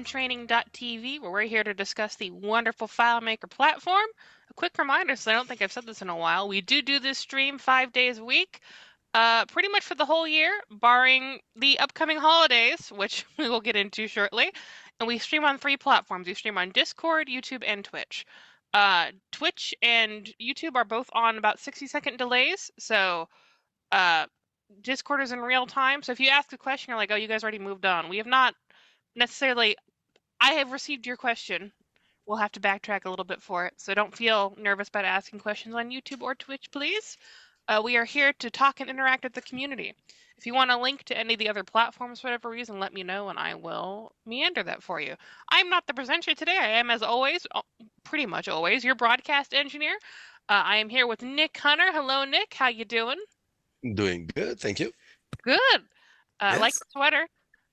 FileMakerTraining.tv, where we're here to discuss the wonderful FileMaker platform. A quick reminder, so I don't think I've said this in a while, we do this stream 5 days a week, pretty much for the whole year, barring the upcoming holidays, which we will get into shortly. And we stream on 3 platforms. We stream on Discord, YouTube, and Twitch. Twitch and YouTube are both on about 60-second delays, so Discord is in real time. So if you ask a question, you're like, oh, you guys already moved on. We have not necessarily. I have received your question. We'll have to backtrack a little bit for it. So don't feel nervous about asking questions on YouTube or Twitch, please. We are here to talk and interact with the community. If you want a link to any of the other platforms for whatever reason, let me know and I will meander that for you. I'm not the presenter today. I am, as always, pretty much always, your broadcast engineer. I am here with Nick Hunter. Hello, Nick. How you doing? Doing good, thank you. Good. Yes. Like the sweater.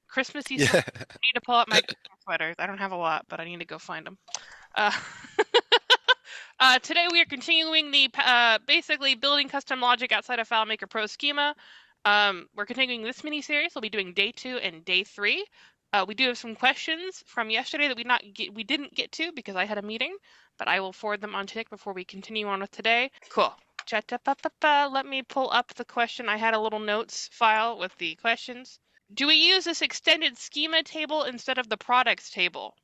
Christmassy sweater. I need to pull up my Christmas sweaters. I don't have a lot, but I need to go find them. Today we are continuing the basically building custom logic outside of FileMaker Pro Schema. We're continuing this mini-series. We'll be doing day 2 and day 3. We do have some questions from yesterday that we didn't get to because I had a meeting, but I will forward them on to Nick before we continue on with today. Cool. Let me pull up the question. I had a little notes file with the questions. Do we use this extended schema table instead of the products table?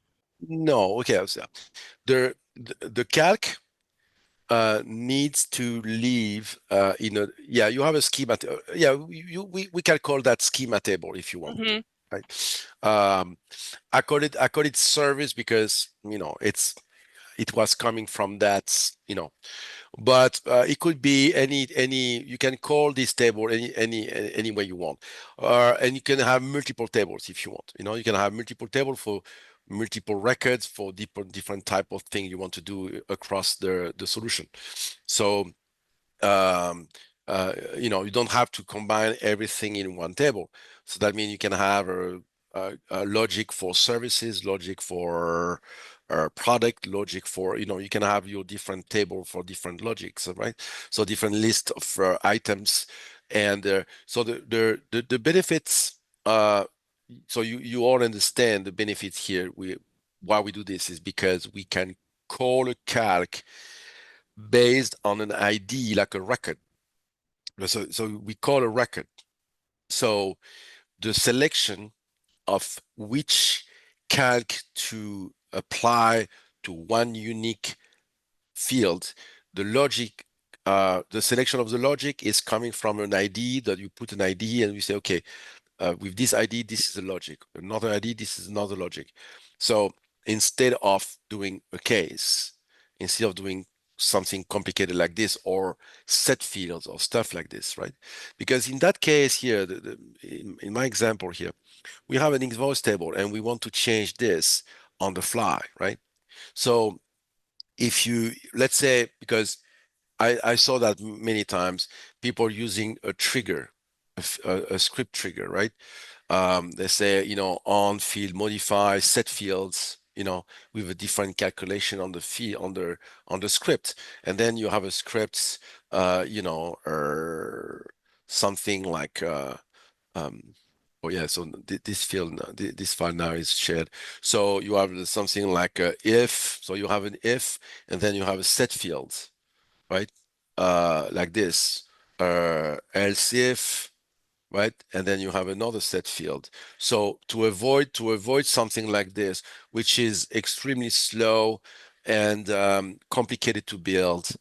No, okay. So the calc needs to leave you have a schema. We can call that schema table if you want. Mm-hmm. Right. I call it service because it was coming from that, but it could be any you can call this table any way you want, and you can have multiple tables if you want. You can have multiple tables for multiple records for different type of thing you want to do across the solution. So you don't have to combine everything in one table. So that means you can have a logic for services, logic for product, logic for, you can have your different table for different logics, right? So different list of items. And so the benefits, so you all understand the benefits here. Why we do this is because we can call a calc based on an ID, like a record. So we call a record. So the selection of which calc to apply to one unique field, the logic, the selection of the logic is coming from an ID that you put an ID and we say, okay, with this ID, this is the logic. Another ID, this is another logic. So instead of doing a case, instead of doing something complicated like this, or set fields or stuff like this, right? Because in that case here, in my example here, we have an invoice table and we want to change this on the fly, right? So if you, let's say, because I saw that many times, people using a trigger, a script trigger, right? They say, on field, modify, set fields, with a different calculation on the field, on the script. And then you have a script, or something like, oh yeah, so this field, this file now is shared. So you have something like if, so you have an if, and then you have a set fields, right? Like this, else if, right? And then you have another set field. So to avoid something like this, which is extremely slow and complicated to build,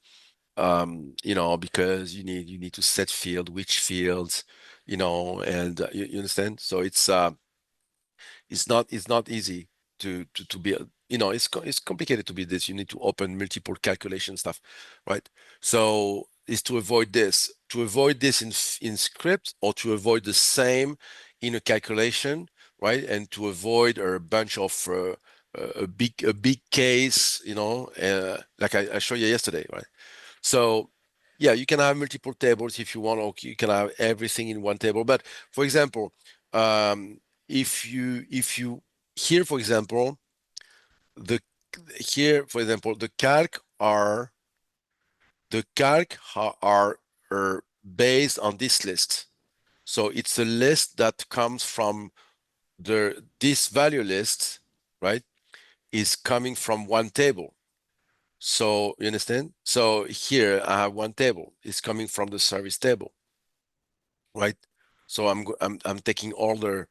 because you need to set field, which fields, and you understand. So it's not easy to build. It's complicated to build this. You need to open multiple calculation stuff, right? So is to avoid this in script, or to avoid the same in a calculation, right? And to avoid a bunch of a big case, like I showed you yesterday, right? So yeah, you can have multiple tables if you want, or you can have everything in one table. But for example, if you here, for example, the calc are based on this list. So it's a list that comes from this value list, right, is coming from one table. So you understand? So here I have one table. It's coming from the service table, right? So I'm taking all the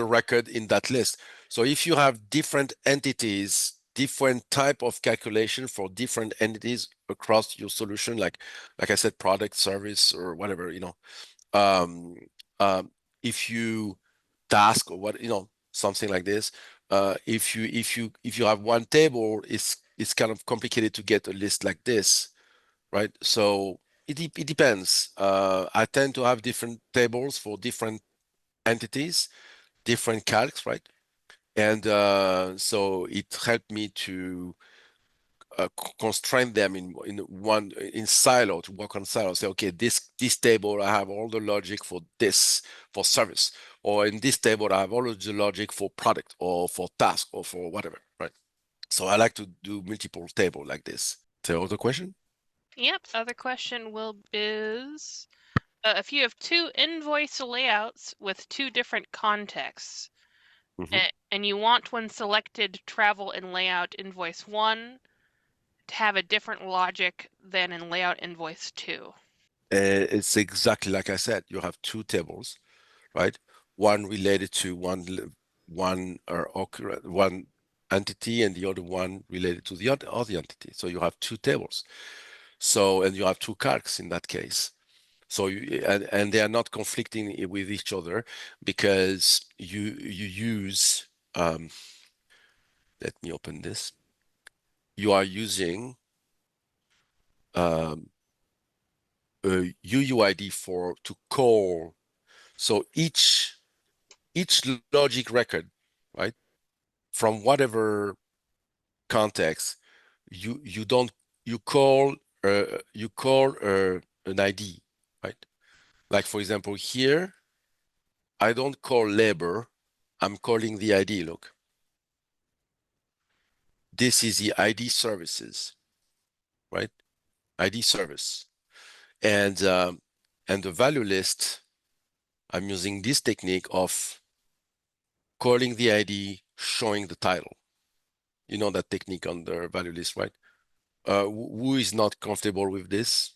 record in that list. So if you have different entities, different type of calculation for different entities across your solution, like I said, product, service, or whatever, um, um, if you task or what, something like this, if you have one table, it's kind of complicated to get a list like this, right? So it depends. I tend to have different tables for different entities, different calcs, right? And so it helped me to constrain them in silo, to work on silo. Say, okay, this table I have all the logic for this, for service, or in this table I have all of the logic for product or for task or for whatever, right? So I like to do multiple table like this. So other question? Yep. Other question will is if you have two invoice layouts with two different contexts, Mhm. and you want when selected travel and layout invoice 1 to have a different logic than in layout invoice 2. It's exactly like I said. You have two tables, right? One related to one entity, and the other one related to the other entity. So you have two tables. So and you have two calcs in that case. So and they are not conflicting with each other because you use let me open this. You are using um, a UUID for to call. So each logic record, right, from whatever context, you don't you call an ID, right? Like for example, here I don't call labor, I'm calling the ID. Look, this is the ID services, right? ID service, and the value list. I'm using this technique of calling the ID, showing the title. You know that technique on the value list, right? Who is not comfortable with this?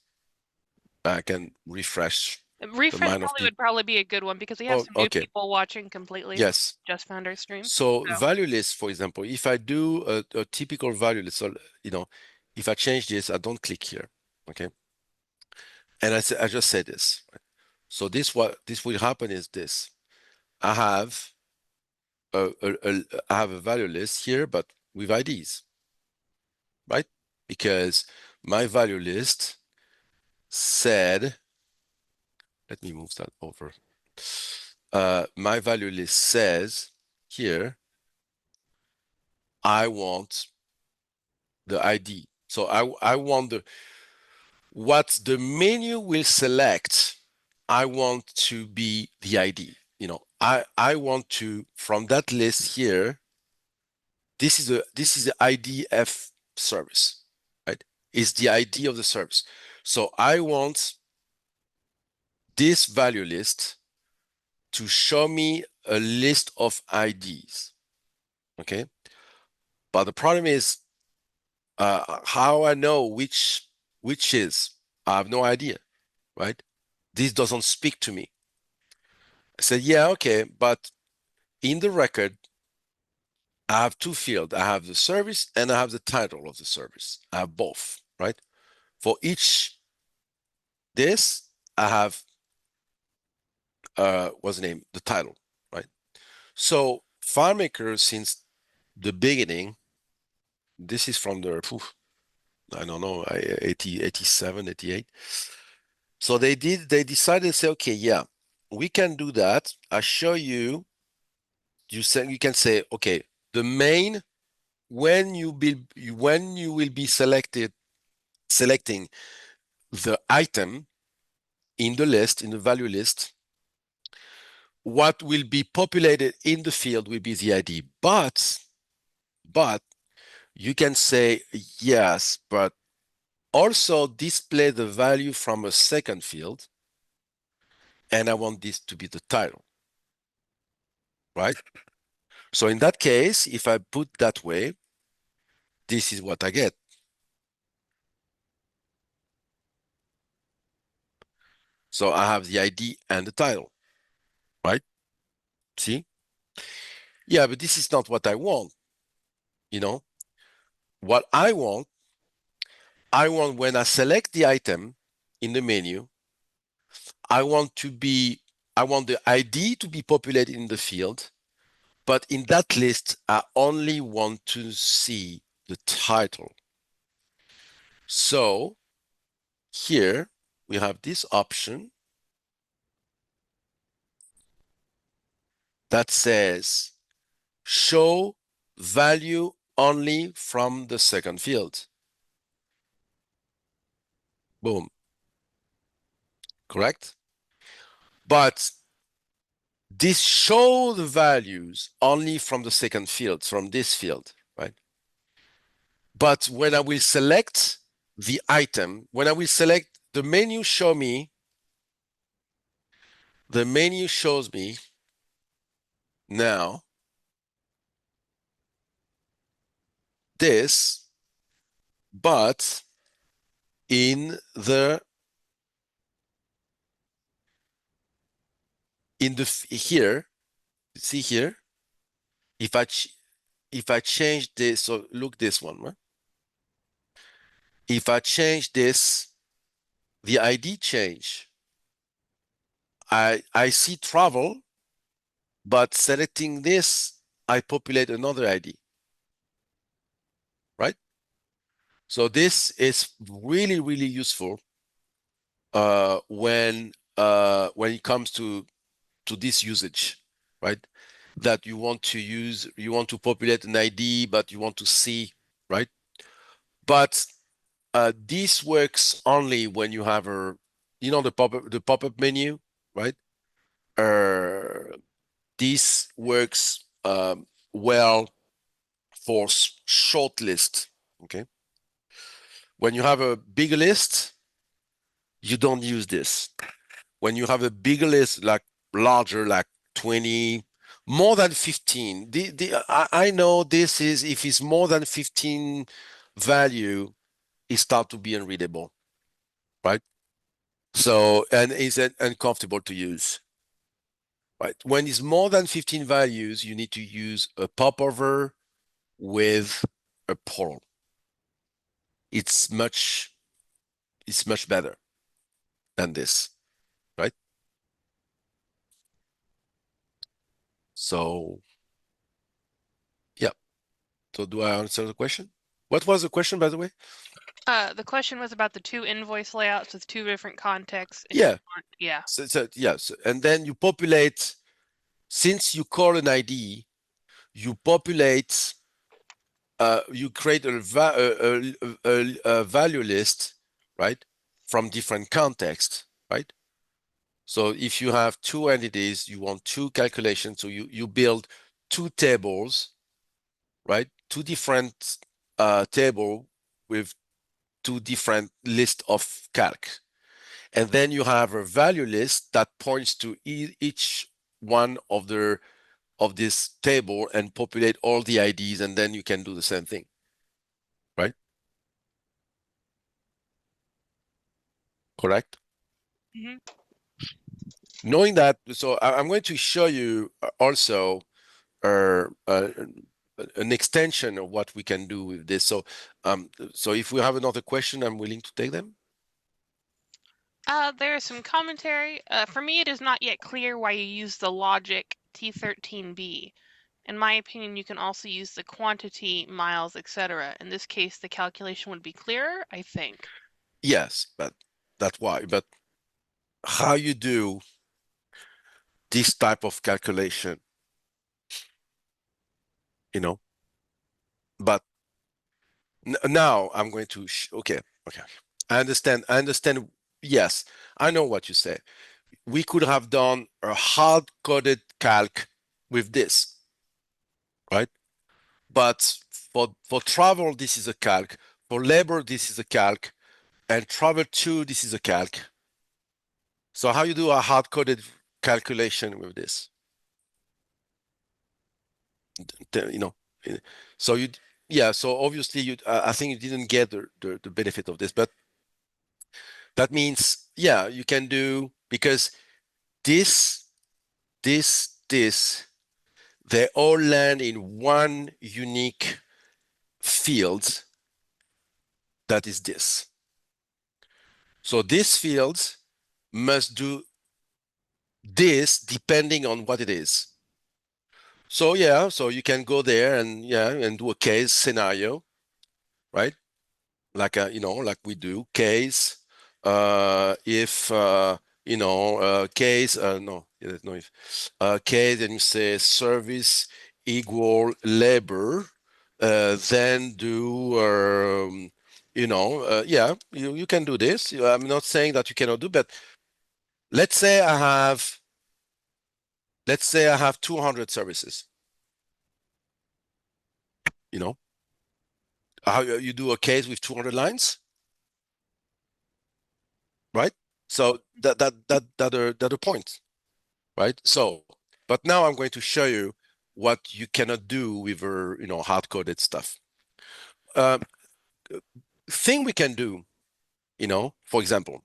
I can refresh the Refresh mind of probably people. would probably be a good one because we have Oh, some new okay. people watching completely from Yes. Just Found Our stream. So So value list, for example, if I do a typical value list, so if I change this, I don't click here, okay? And I just say this. Right? So what this will happen is this. I have I have a value list here, but with IDs, right? Because my value list said, let me move that over. My value list says here, I want the ID. So I want what the menu will select, I want to be the ID. I want to, from that list here, this is the IDF service, right? It's the ID of the service. So I want this value list to show me a list of IDs, okay? But the problem is how I know which is. I have no idea, right? This doesn't speak to me. I said, yeah, okay, but in the record, I have two fields. I have the service and I have the title of the service. I have both, right? For each this, I have what's the name? The title, right? So FileMaker, since the beginning, this is from the I don't know, 80, 87, 88. So they decided to say, okay, yeah, we can do that. I show you, you can say, okay, the main, when you will be selecting the item in the list, in the value list, what will be populated in the field will be the ID. But you can say yes, but also display the value from a second field, and I want this to be the title, right? So in that case, if I put that way, this is what I get. So I have the ID and the title, right? See? Yeah, but this is not what I want, you know? What I want when I select the item in the menu, I want the ID to be populated in the field, but in that list, I only want to see the title. So here we have this option that says show value only from the second field. Boom. Correct? But this show the values only from the second field, from this field, right? But when I will select the item, when I will select the menu the menu shows me now this, but in the here, see here, if I change this, so look this one, right? If I change this, the ID change. I see travel, but selecting this, I populate another ID, right? So this is really, really useful when it comes to this usage, right? That you want to populate an ID, but you want to see, right? But this works only when you have the pop-up menu, right? Uh, this works well for short list. Okay. When you have a bigger list, you don't use this. When you have a bigger list, like larger, like 20, more than 15, I know this is, if it's more than 15 value, it start to be unreadable, right? So, and it's uncomfortable to use, right? When it's more than 15 values, you need to use a popover with a portal. It's much, it's much better than this, right? So, yeah. So do I answer the question? What was the question, by the way? The question was about the two invoice layouts with two different contexts, and you Yeah. want, yeah. So yes, and then you populate, since you call an ID, you populate, you create a value list, right, from different contexts, right? So if you have two entities, you want two calculations, so you build two tables, right? Two different table with two different list of calc. And then you have a value list that points to each one of this table and populate all the IDs, and then you can do the same thing, right? Correct? Hmm. Knowing that, so I'm going to show you also an extension of what we can do with this. So if we have another question, I'm willing to take them. There is some commentary. For me, it is not yet clear why you use the logic T13B. In my opinion, you can also use the quantity, miles, etc. In this case, the calculation would be clearer, I think. Yes, but that's why. But how you do this type of calculation, you know? But now I'm going to, okay. I understand. I understand. Yes, I know what you say. We could have done a hard-coded calc with this, right? But for travel, this is a calc. For labor, this is a calc. And travel two, this is a calc. So how you do a hard-coded calculation with this? You know, so you, yeah. So obviously, I think you didn't get the benefit of this, but that means, yeah, you can do because this, this, they all land in one unique field that is this. So these fields must do this depending on what it is. So yeah, so you can go there and yeah, and do a case scenario, right? Like like we do case, if case, no, yeah, no, if case, and you say service equal labor, then do yeah, you can do this. I'm not saying that you cannot do, but let's say I have let's say I have 200 services, you know, how you do a case with 200 lines, right? So that a point, right? So, but now I'm going to show you what you cannot do with hard-coded stuff. Um, thing we can do, for example,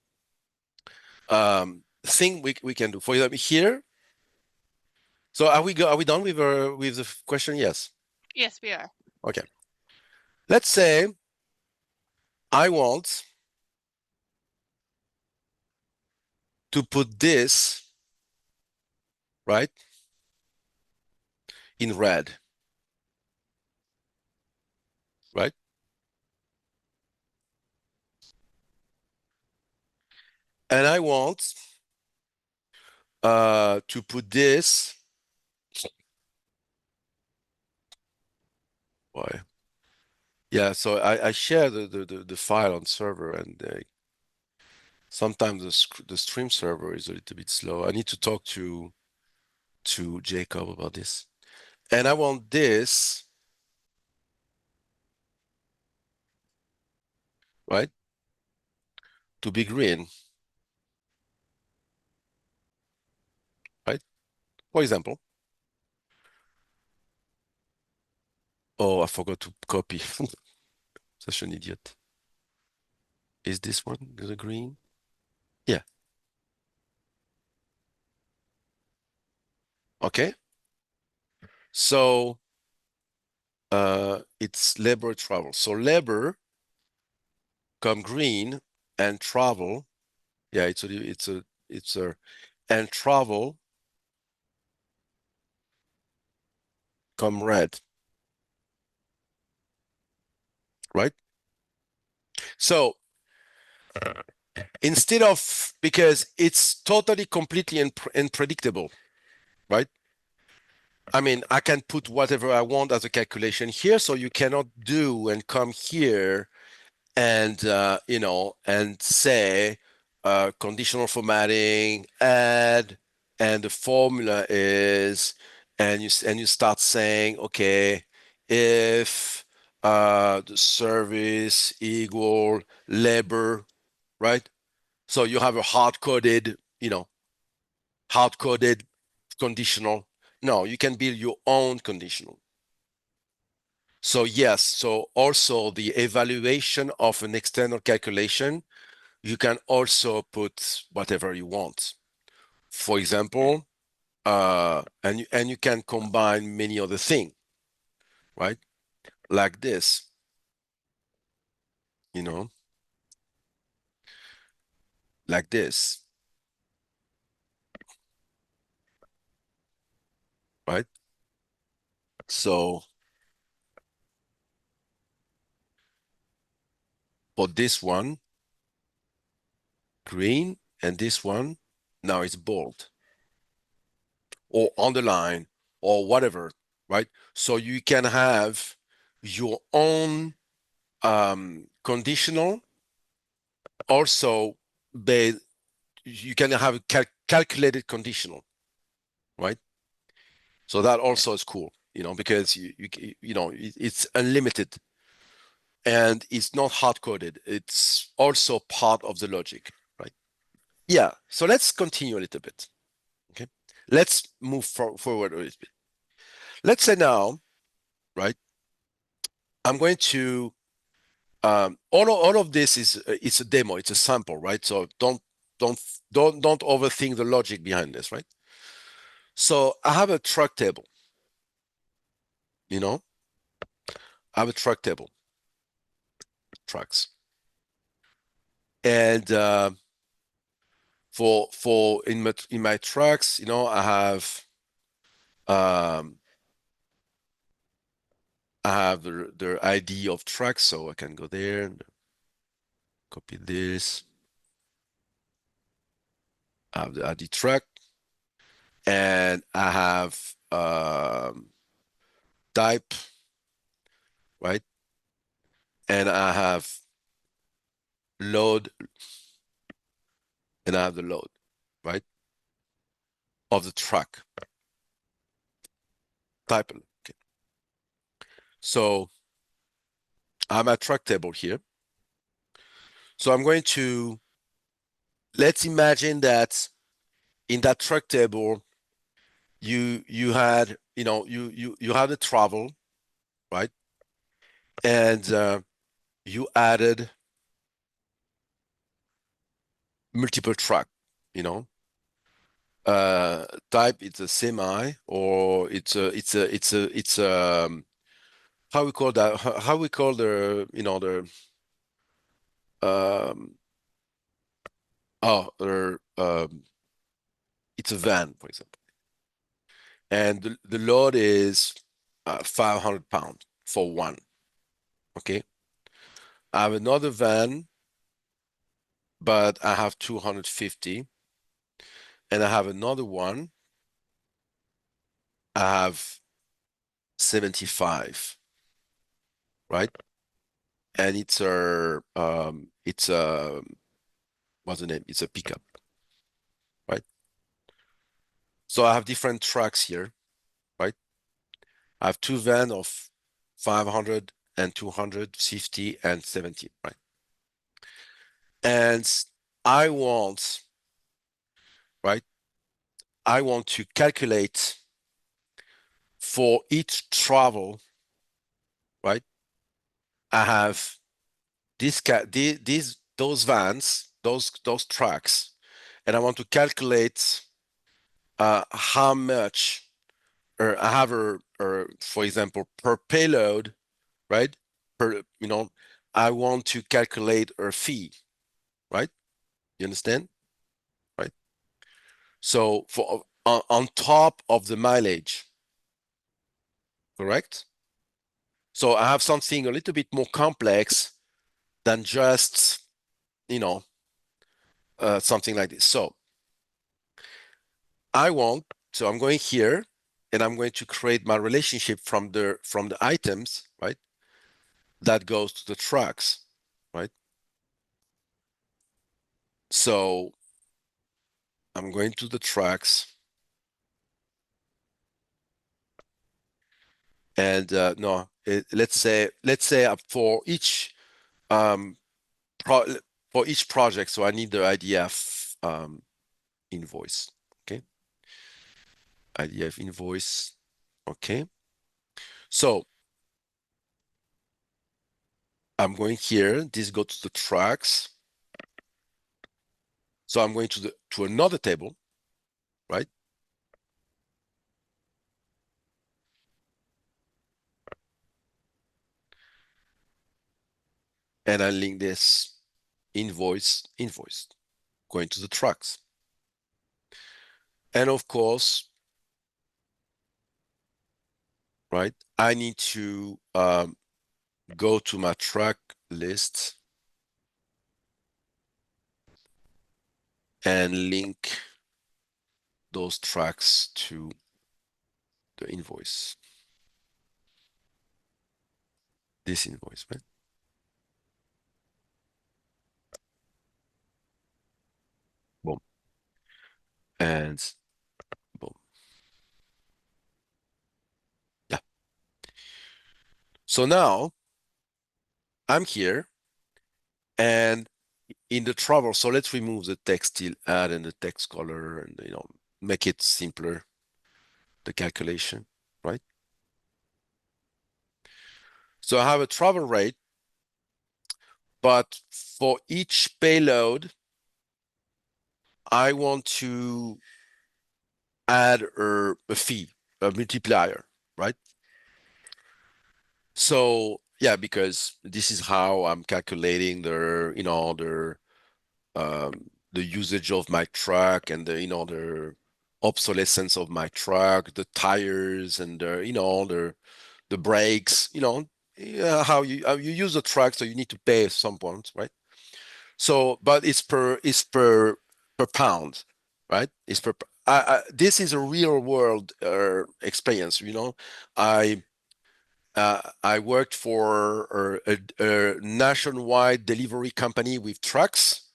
thing we can do, for example, here. So are we done with the question? Yes. Yes, we are. Okay. Let's say I want to put this, right, in red, right? And I want to put this, why? Yeah, so I share the file on server, and sometimes the stream server is a little bit slow. I need to talk to Jacob about this. And I want this, right, to be green, right? For example. Oh, I forgot to copy. Such an idiot. Is this one the green? Yeah. Okay. So it's labor travel. So labor come green and travel. Yeah, it's a and travel come red, right? So instead of, because it's totally completely unpredictable, right? I mean, I can put whatever I want as a calculation here, so you cannot do and come here and and say conditional formatting, add, and the formula is, and you start saying, okay, if the service equal labor, right? So you have a hard-coded conditional. No, you can build your own conditional. So yes, so also the evaluation of an external calculation, you can also put whatever you want. For example, and you can combine many other things, right? Like this, you know, like this, right? So for this one, green, and this one, now it's bold or underline or whatever, right? So you can have your own conditional. Also, you can have a calculated conditional, right? So that also is cool, because it's unlimited and it's not hard coded. It's also part of the logic, right? Yeah. So let's continue a little bit. Okay. Let's move forward a little bit. Let's say now right? I'm going to all of this is it's a demo, it's a sample, right? So don't don't overthink the logic behind this, right? So I have a truck table, you know, I have a truck table, trucks, and for in my trucks, you know, um, I have the ID of trucks, so I can go there and copy this. I have the ID truck, and I have type, right? And I have load, and I have the load, right? Of the truck type. Okay. So I have my truck table here. So I'm going to let's imagine that in that truck table you had you had a travel, right? And you added multiple truck, you know. Type it's a semi or it's how we call that how we call the the um oh it's a van, for example, and the load is 500 pounds for one. Okay, I have another van, but I have 250, and I have another one, I have 75, right? And it's a what's the name? It's a pickup, right? So I have different tracks here, right? I have two van of 500 and 250 and 70, right? And I want, right? I want to calculate for each travel, right? I have those vans, those trucks, and I want to calculate how much, or I have for example, per payload, right? Per, I want to calculate a fee, right? You understand? Right? So for on top of the mileage, correct? So I have something a little bit more complex than just, you know, something like this. So I want, so I'm going here and I'm going to create my relationship from the items, right? That goes to the trucks, right? So I'm going to the tracks, and no, let's say for each um pro for each project, so I need the IDF invoice. Okay, IDF invoice. Okay, so I'm going here. This goes to the tracks. So I'm going to another table, right? And I link this invoice going to the trucks. And of course, right, I need to go to my track list and link those tracks to the invoice, this invoice, right? Boom. And boom. Yeah. So now I'm here and in the travel, so let's remove the text still add and the text color and make it simpler, the calculation, right? So I have a travel rate, but for each payload, I want to add a fee, a multiplier, right? So yeah, because this is how I'm calculating the usage of my truck and the obsolescence of my truck, the tires and the brakes, yeah, how you use the truck, so you need to pay at some point, right? So, but it's per pound, right? This is a real world experience. I worked for a nationwide delivery company with trucks,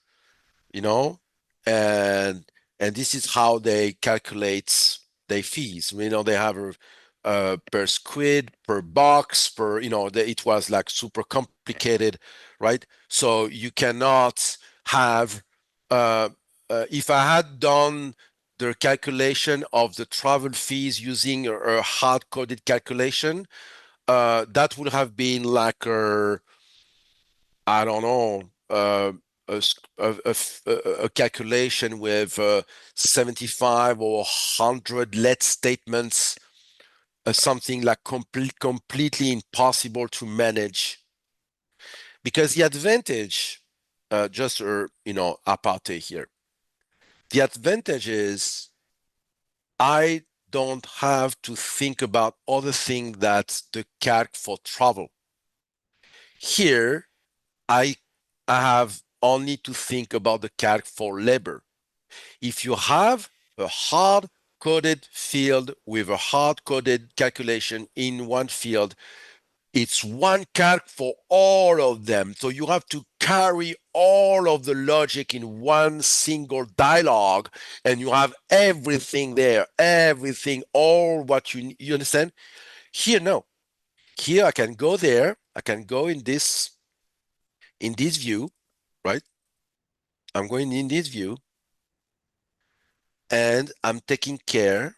you know, and this is how they calculate their fees. They have per squid, per box, it was like super complicated, right? So you cannot have, uh, if I had done the calculation of the travel fees using a hard-coded calculation, that would have been like I don't know, a calculation with 75 or 100 let statements, something like completely impossible to manage. Because the advantage, just aparté here, the advantage is I don't have to think about other things that the calc for travel. Here, I I have only to think about the calc for labor. If you have a hard coded field with a hard coded calculation in one field, it's one calc for all of them. So you have to carry all of the logic in one single dialogue, and you have everything there, everything, all what you understand? Here, no. Here I can go there, I can go in this view, right? I'm going in this view and I'm taking care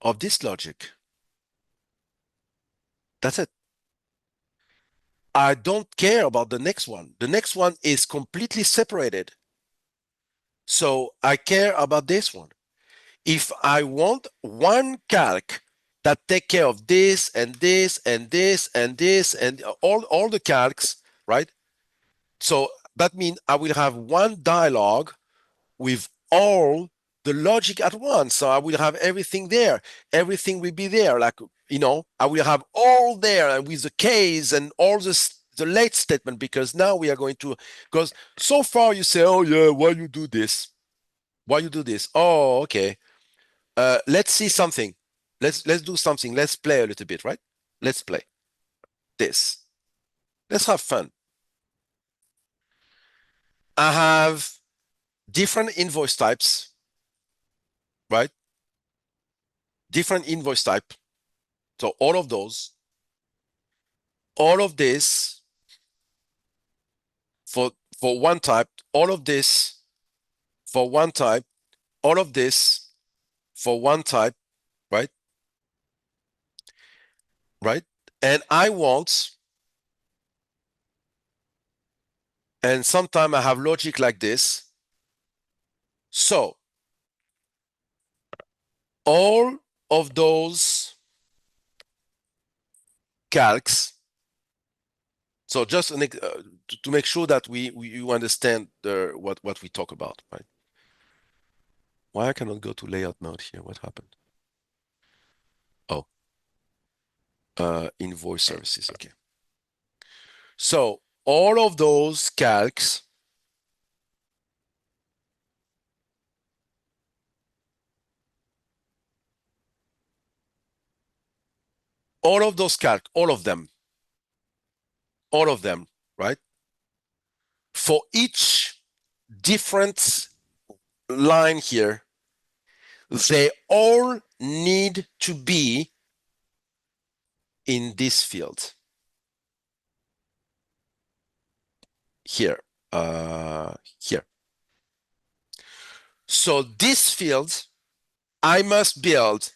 of this logic. That's it. I don't care about the next one. The next one is completely separated. So I care about this one. If I want one calc that take care of this and this and this and this and all the calcs, right? So that means I will have one dialogue with all the logic at once. So I will have everything there. Everything will be there. Like, I will have all there and with the case and all the late statement, because now we are going to, because so far you say, oh yeah, why you do this? Why you do this? Oh, okay. Let's see something. Let's do something. Let's play a little bit, right? Let's play this. Let's have fun. I have different invoice types, right? Different invoice type. So all of this for one type, all of this for one type, all of this for one type, right? Right? And I want, and sometimes I have logic like this. So all of those calcs. So just to make sure that you understand what we talk about, right? Why I cannot go to layout mode here? What happened? Oh, invoice services. Okay. So all of those calcs, all of them, right? For each different line here, they all need to be in this field here, here. So this field, I must build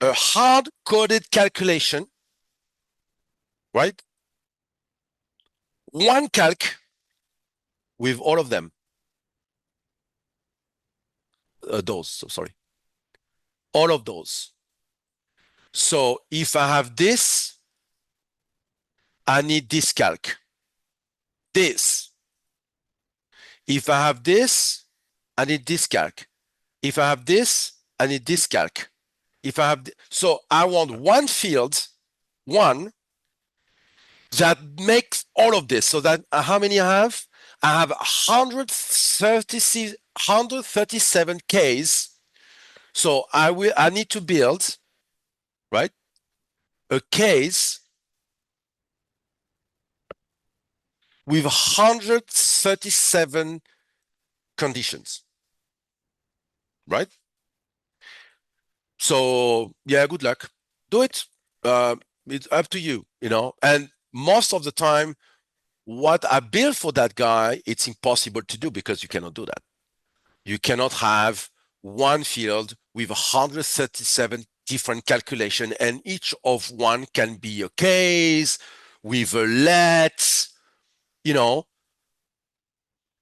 a hard-coded calculation right? One calc with all of them. Those, so sorry. All of those. So if I have this, I need this calc. This. If I have this, I need this calc. If I have this, I need this calc. If I have, so I want one field, one, that makes all of this. So that how many I have? I have 137 Ks. So I need to build, right, a case with 137 conditions, right? So yeah, good luck. Do it. It's up to you, you know. And most of the time, what I built for that guy, it's impossible to do because you cannot do that. You cannot have one field with 137 different calculation, and each of one can be a case with a let, you know,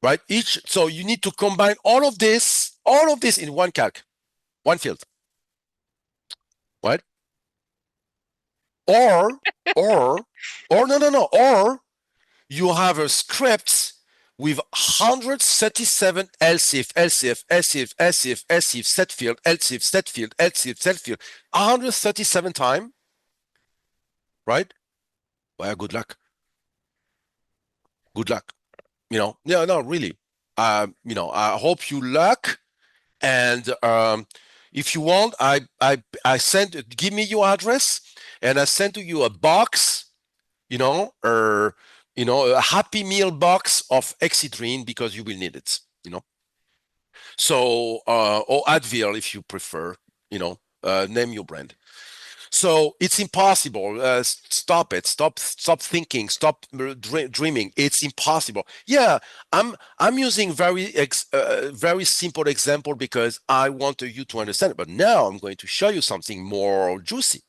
right? So you need to combine all of this in one calc, one field, right? Or, or, or you have a script with 137 else if, set field, set field, set field, 137 times, right? Well, good luck. Good luck. You know, no, no, really. You know, I hope you luck. And if you want, I send, give me your address, and I send to you a box, you know, or a Happy Meal box of Excedrin because you will need it, you know. So or Advil if you prefer, you know, name your brand. So it's impossible. Stop it. Stop thinking. Stop dreaming. It's impossible. Yeah, I'm using very simple example because I want you to understand it. But now I'm going to show you something more juicy.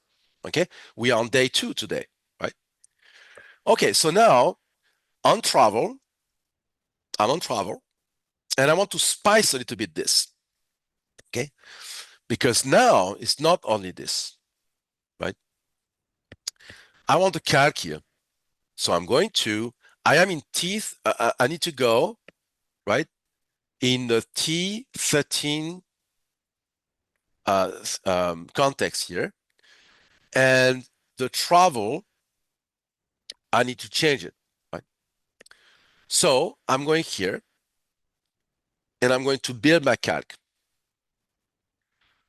Okay, we are on day 2 today, right? Okay, so now on travel, I'm on travel, and I want to spice a little bit this. Okay, because now it's not only this, right? I want to calc here. So I'm going to, I am in I need to go, right, in the T13 context here. And the travel, I need to change it, right? So I'm going here, and I'm going to build my calc.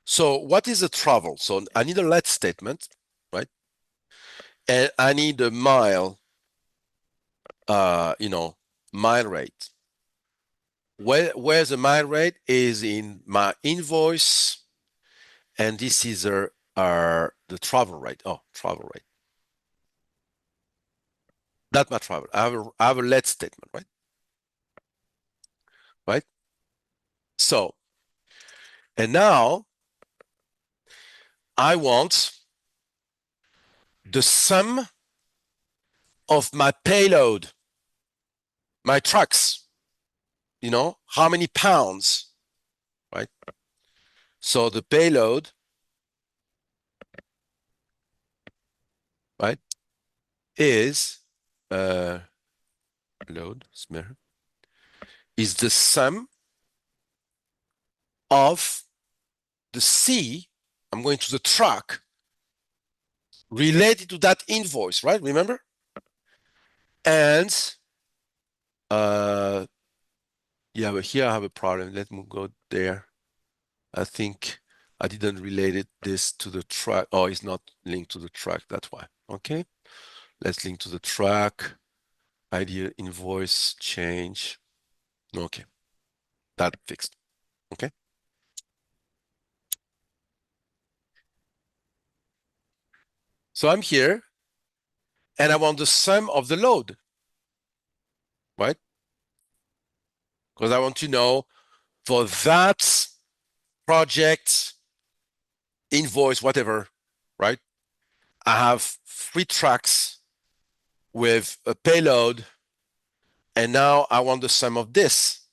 So what is the travel? So I need a let statement, right? And I need a mile, mile rate. Where the mile rate is in my invoice, and this is the travel rate. Oh, travel rate. That's my travel. I have a let statement, right? Right. So, and now I want the sum of my payload, my trucks. You know how many pounds, right? So the payload, right, is load is the sum of the C. I'm going to the truck related to that invoice, right? Remember? And yeah, but here I have a problem. Let me go there. I think I didn't relate this to the track. Oh, it's not linked to the track. That's why. Okay. Let's link to the track. Idea invoice change. Okay. That fixed. Okay. So I'm here and I want the sum of the load, right? Because I want to know for that project, invoice, whatever, right? I have 3 tracks with a payload, and now I want the sum of this,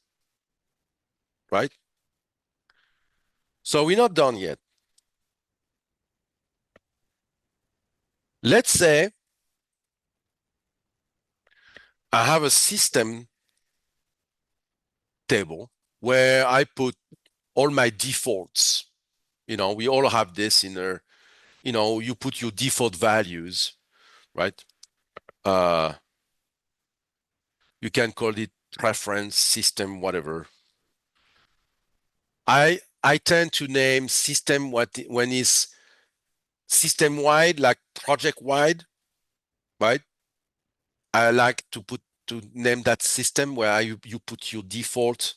right? So we're not done yet. Let's say I have a system table where I put all my defaults. We all have this in there. You put your default values, right? You can call it preference, system, whatever. I tend to name system when it's system wide, like project wide, right? I like to name that system where you put your default,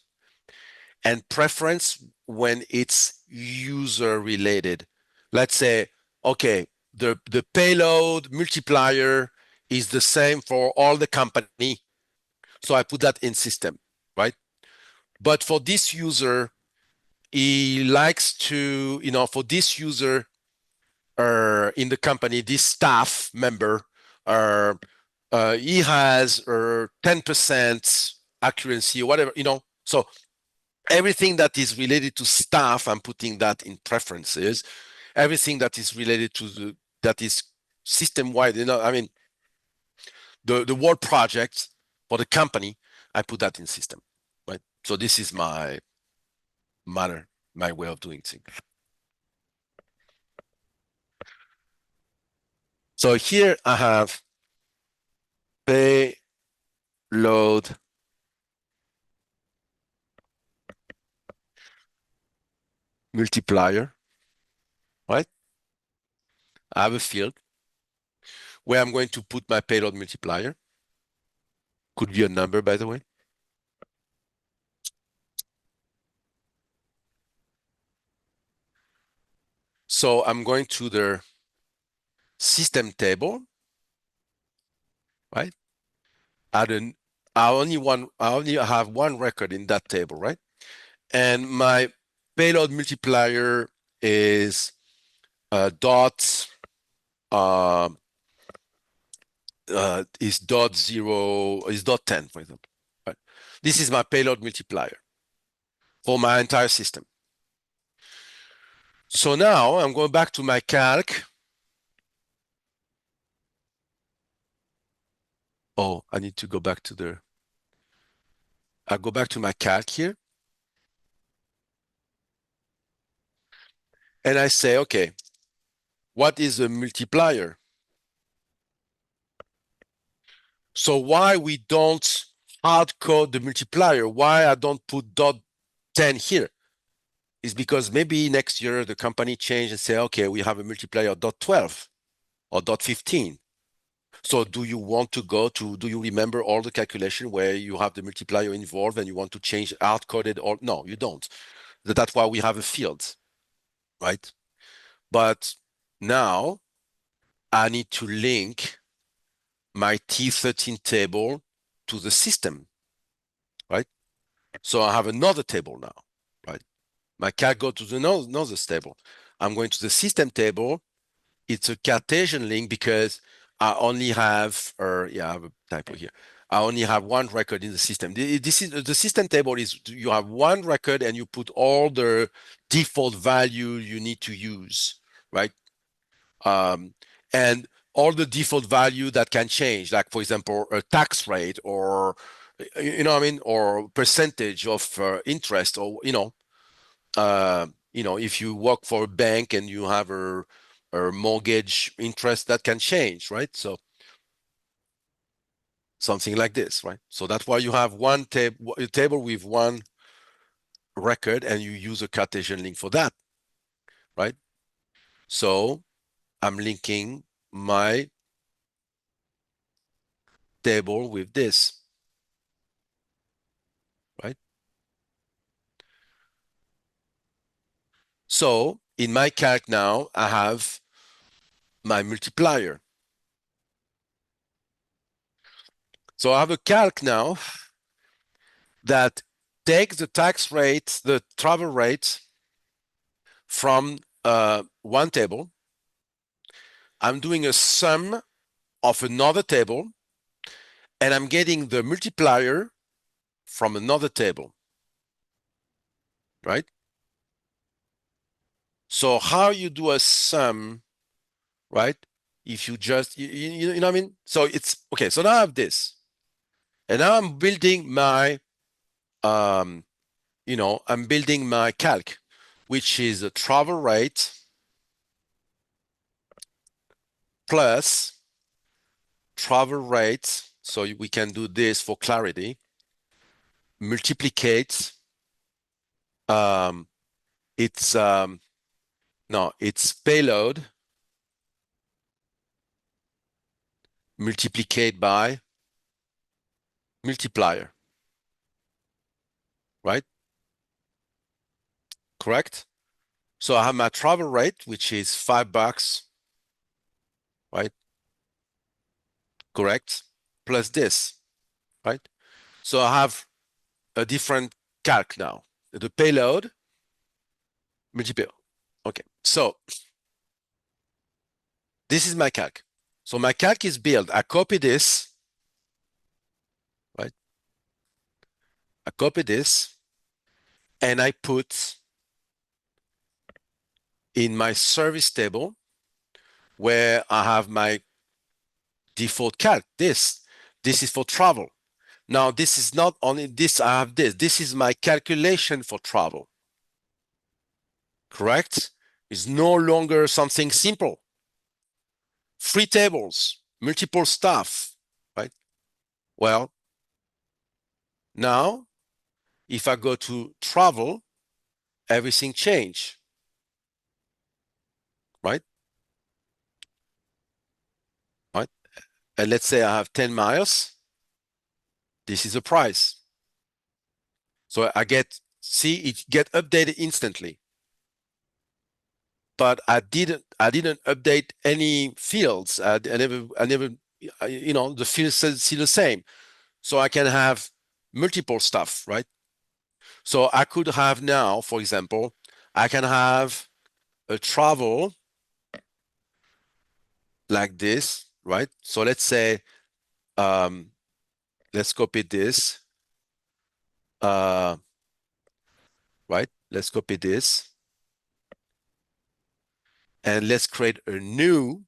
and preference when it's user related. Let's say, okay, the payload multiplier is the same for all the company. So I put that in system, right? But for this user, he likes to, for this user in the company, this staff member, uh, he has 10% accuracy or whatever, So everything that is related to staff, I'm putting that in preferences. Everything that is related to that is system wide, I mean, the whole project for the company, I put that in system, right? So this is my manner, my way of doing things. So here I have payload multiplier, right? I have a field where I'm going to put my payload multiplier. Could be a number, by the way. So I'm going to the system table, right? I only have one record in that table, right? And my payload multiplier is dot uh, is dot 0 is dot 10, for example. Right? This is my payload multiplier for my entire system. So now I'm going back to my calc. Oh, I need to go back to I'll go back to my calc here. And I say, okay, what is a multiplier? So why we don't hard code the multiplier? Why I don't put dot 10 here? Is because maybe next year the company change and say, okay, we have a multiplier dot 12 or dot 15. So do you remember all the calculation where you have the multiplier involved and you want to change hard coded or no, you don't. That's why we have a field, right? But now I need to link my T13 table to the system, right? So I have another table now, right? My cat go to another table. I'm going to the system table. It's a Cartesian link because I only have, I have a typo here. I only have one record in the system. This is the system table is you have one record and you put all the default value you need to use, right? And all the default value that can change, like for example, a tax rate or what I mean, or percentage of interest, or if you work for a bank and you have a mortgage interest that can change, right? So something like this, right? So that's why you have one table with one record and you use a Cartesian link for that, right? So I'm linking my table with this, right? So in my calc now, I have my multiplier. So I have a calc now that takes the tax rate, the travel rate from one table. I'm doing a sum of another table, and I'm getting the multiplier from another table, right? So how you do a sum, right? If you just, you know what I mean? So it's, okay, so now I have this. And now I'm building my, um, I'm building my calc, which is a travel rate plus travel rate. So we can do this for clarity. Multiplicate, um, it's, no, it's payload multiplicate by multiplier, right? Correct? So I have my travel rate, which is $5, right? Correct? Plus this, right? So I have a different calc now. The payload, multiplier. Okay, so this is my calc. So my calc is built. I copy this, right? I copy this and I put in my service table where I have my default calc. This is for travel. Now, this is not only this, I have this. This is my calculation for travel. Correct? It's no longer something simple. Free tables, multiple stuff, right? Well, now, if I go to travel, everything change, right? Right? And let's say I have 10 miles. This is the price. So I get, see, it get updated instantly. But I didn't update any fields. I never, the fields still the same. So I can have multiple stuff, right? So I could have now, for example, I can have a travel like this, right? So let's say, um, let's copy this, uh, right? Let's copy this and let's create a new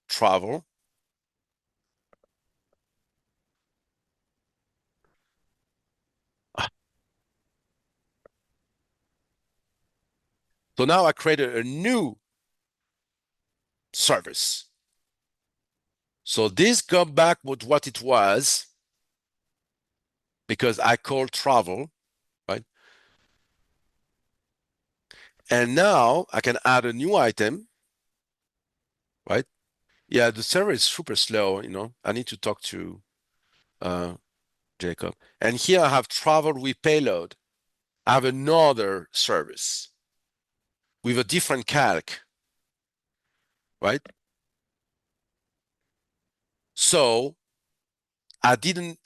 travel. So now I created a new service. So this go back with what it was because I called travel, right? And now I can add a new item, right? Yeah, the server is super slow. I need to talk to uh, Jacob. And here I have travel with payload. I have another service with a different calc, right? So I didn't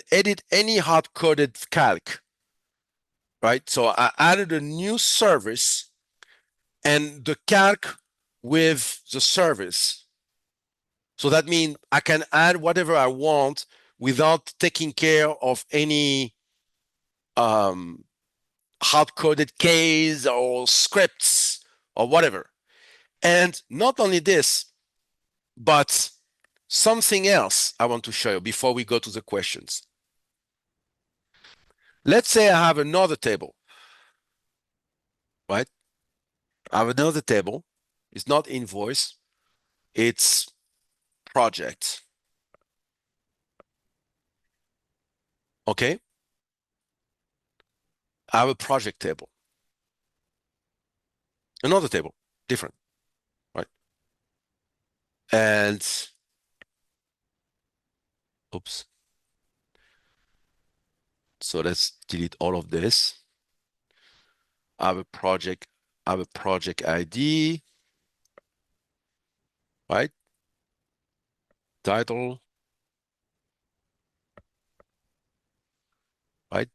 edit any hard-coded calc, right? So I added a new service and the calc with the service. So that means I can add whatever I want without taking care of any um, hard-coded case or scripts or whatever. And not only this, but something else I want to show you before we go to the questions. Let's say I have another table, right? I have another table. It's not invoice, it's project. Okay? I have a project table. Another table, different, right? And oops. So let's delete all of this. I have a project, ID, right? Title, right?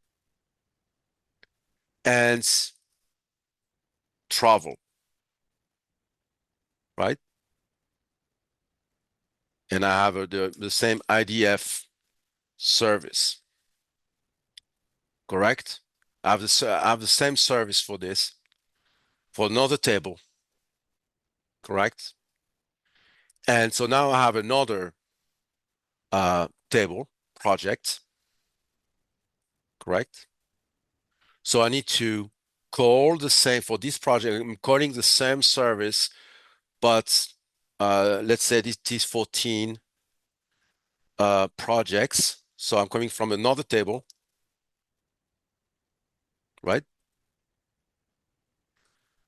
And travel, right? And I have the same IDF service, correct? I have the same service for this, for another table, correct? And so now I have another table, project, correct? So I need to call the same, for this project, I'm calling the same service, but let's say this is 14 projects. So I'm coming from another table, right?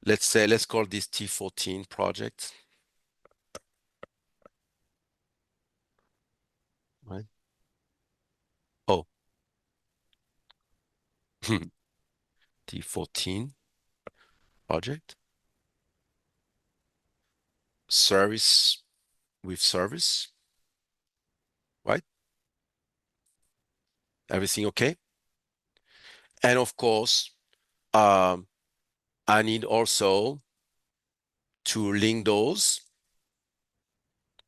Let's call this T14 project, right? Oh, T14 project, service with service, right? Everything okay? And of course, um, I need also to link those,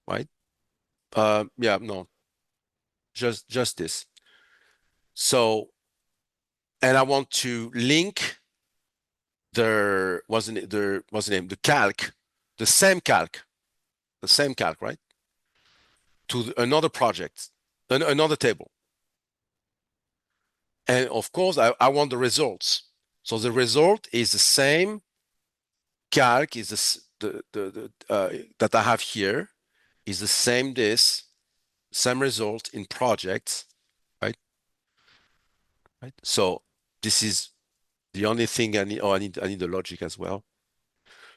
right? Yeah, no, just this. So, and I want to link what's the name? The calc, the same calc, right? To another project, another table. And of course, I want the results. So the result is the same calc is that I have here is the same same result in projects, right? Right. So this is the only thing I need. Oh, I need the logic as well.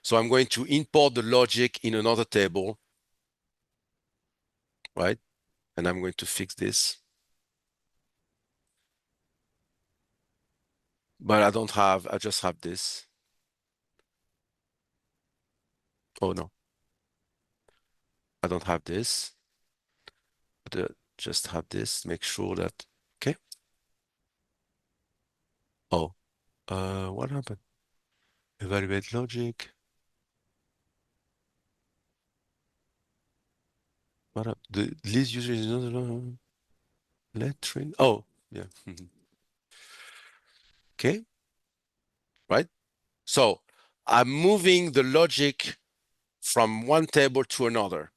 So I'm going to import the logic in another table, right? And I'm going to fix this. But I just have this. Oh no, I don't have this. But just have this, make sure that, okay. Oh, what happened? Evaluate logic. What up? The list user is not lettering. Oh, yeah. Okay, right? So I'm moving the logic from one table to another,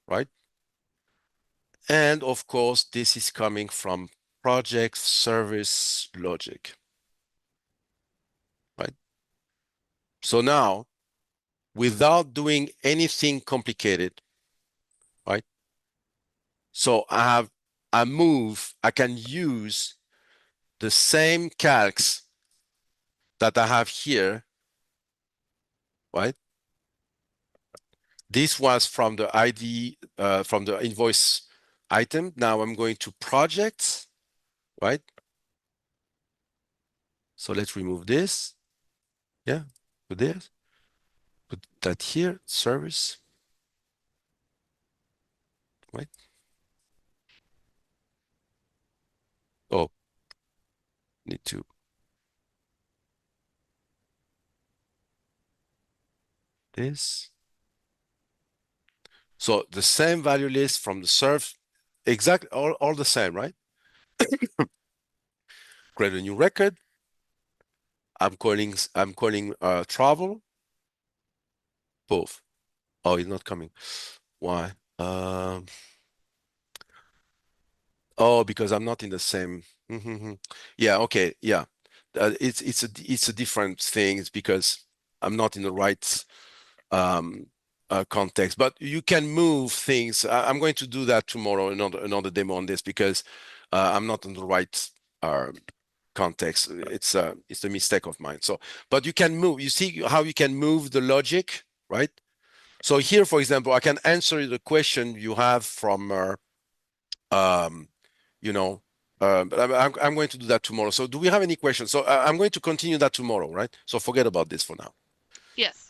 right? And of course, this is coming from project service logic, right? So now, without doing anything complicated, right? So I can use the same calcs that I have here, right? This was from the ID, from the invoice item. Now I'm going to projects, right? So let's remove this. Yeah, put this, put that here, service, right? Oh, need to this. So the same value list from the serve, exactly all the same, right? Create a new record. I'm calling travel, both. Oh, it's not coming. Why? Oh, because I'm not in the same. Yeah, okay, yeah. It's a different thing. It's because I'm not in the right context. But you can move things. I'm going to do that tomorrow. Another demo on this because I'm not in the right context. It's a mistake of mine. So, but you can move. You see how you can move the logic, right? So here, for example, I can answer the question you have from um, you know, but I'm going to do that tomorrow. So do we have any questions? So I'm going to continue that tomorrow, right? So forget about this for now. Yes.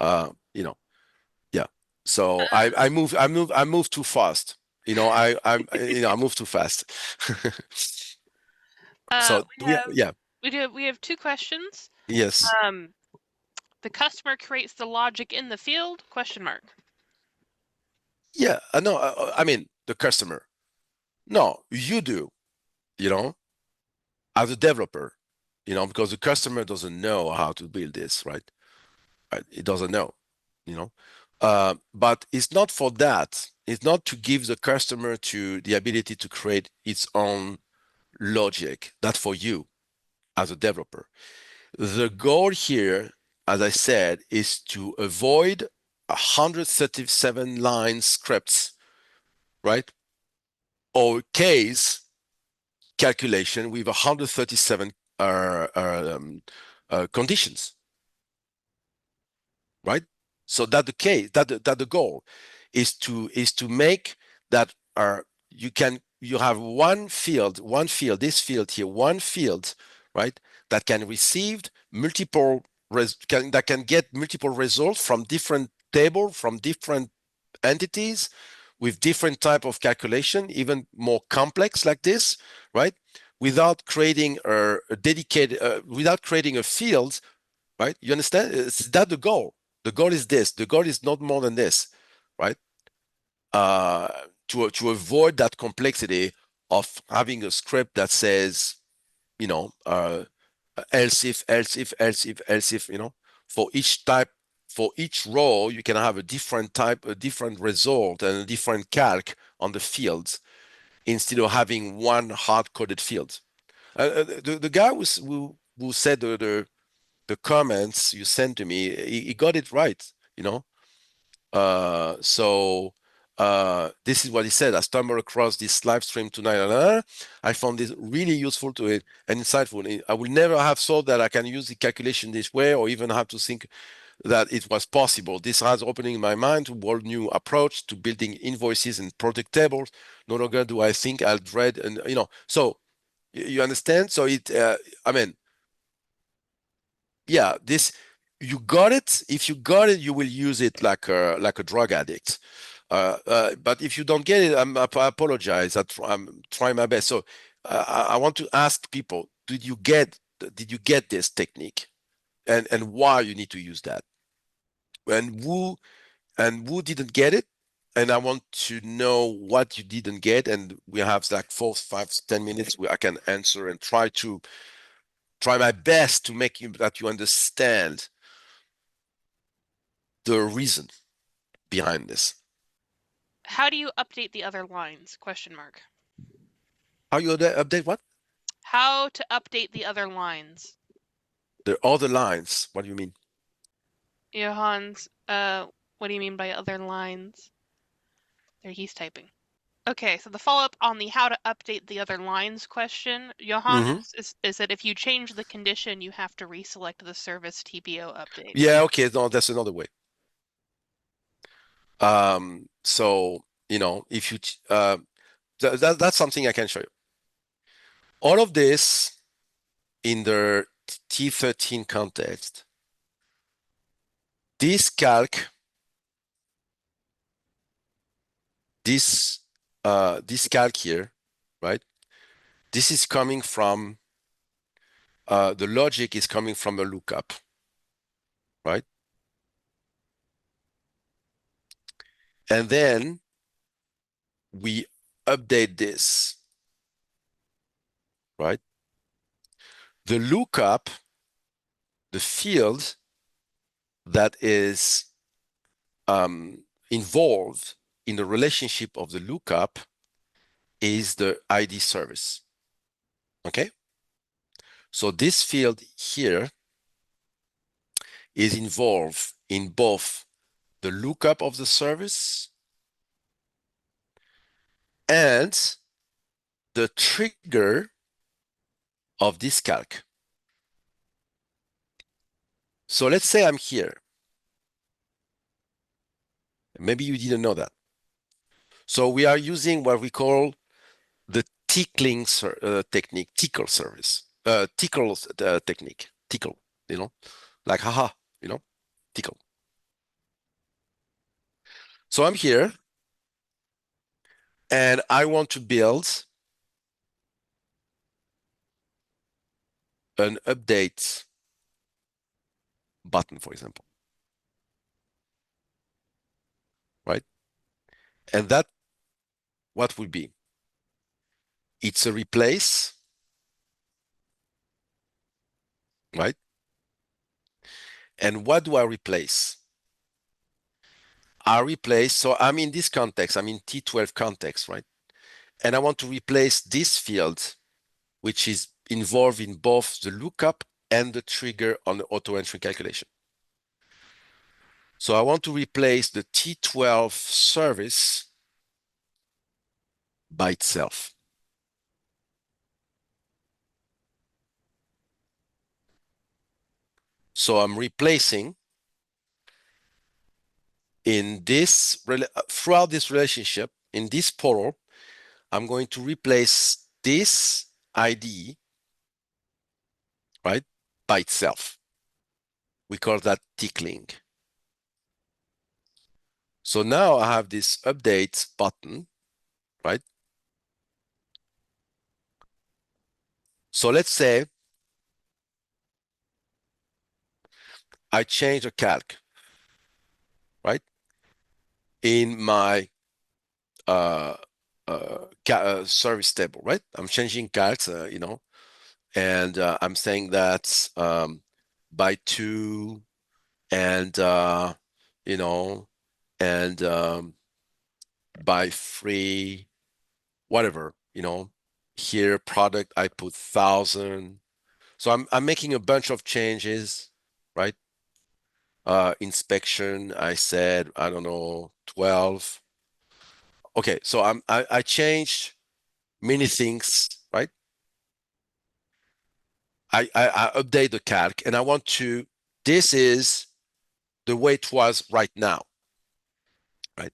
Yeah. So I move too fast. I move too fast. So We do we? have Yeah. we have two questions. Yes. Um, the customer creates the logic in the field? Question mark. Yeah. No. I mean the customer. No, you do. you know, as a developer, because the customer doesn't know how to build this, right? Right? It doesn't know, you know. But it's not for that. It's not to give the customer to the ability to create its own logic. That's for you as a developer. The goal here, as I said, is to avoid 137 line scripts, right? Or case calculation with 137 conditions, right? So that the case, that the goal is to make that you have this field here, one field, right? That can receive that can get multiple results from different table, from different entities with different type of calculation, even more complex like this, right? Without creating without creating a field, right? You understand? Is that the goal? The goal is this. The goal is not more than this, right? Uh, to avoid that complexity of having a script that says, you know, else if, else if, else if, else if, for each type, for each row, you can have a different type, a different result, and a different calc on the fields instead of having one hard-coded field. The guy who said the comments you sent to me, he got it right, you know. So this is what he said. I stumbled across this live stream tonight, and I found this really useful to it and insightful. I will never have thought that I can use the calculation this way, or even have to think that it was possible. This has opening my mind to a whole new approach to building invoices and product tables. No longer do I think I'll dread, and So you understand? So I mean, yeah, this you got it. If you got it, you will use it like a drug addict. But if you don't get it, I apologize. I'm trying my best. So I want to ask people: Did you get this technique, and why you need to use that, and who didn't get it? And I want to know what you didn't get. And we have like 4, 5, 10 minutes where I can answer and try my best to make you understand the reason behind this. How do you update the other lines? Question mark. How you update what? How to update the other lines? The other lines. What do you mean? Johan's, what do you mean by other lines? There, he's typing. Okay, so the follow-up on the how to update the other lines question, Johan, Hmm. is that if you change the condition, you have to reselect the service TPO update. Yeah, okay, no, that's another way. So, if you that's something I can show you. All of this in the T13 context, this calc, this calc here, right? This is coming from the logic is coming from a lookup, right? And then we update this, right? The lookup, the field that is involved in the relationship of the lookup is the ID service. Okay? So this field here is involved in both the lookup of the service and the trigger of this calc. So let's say I'm here. Maybe you didn't know that. So we are using what we call the tickling technique, tickle service, tickle technique, tickle, like haha, tickle. So I'm here and I want to build an update button, for example, right? And that what would be? It's a replace right? And what do I replace? I replace, so I'm in this context, I'm in T12 context, right? And I want to replace this field, which is involved in both the lookup and the trigger on the auto entry calculation. So I want to replace the T12 service by itself. So I'm replacing in this, throughout this relationship, in this portal, I'm going to replace this ID, right, by itself. We call that tickling. So now I have this update button, right? So let's say I change a calc, right? In my uh, service table, right? I'm changing calcs, and I'm saying that by 2 and, you know, and by 3, whatever, here product, I put 1,000. So I'm making a bunch of changes, right? Inspection, I said, I don't know, 12. Okay, so I changed many things, right? I update the calc and I want to, this is the way it was right now, right?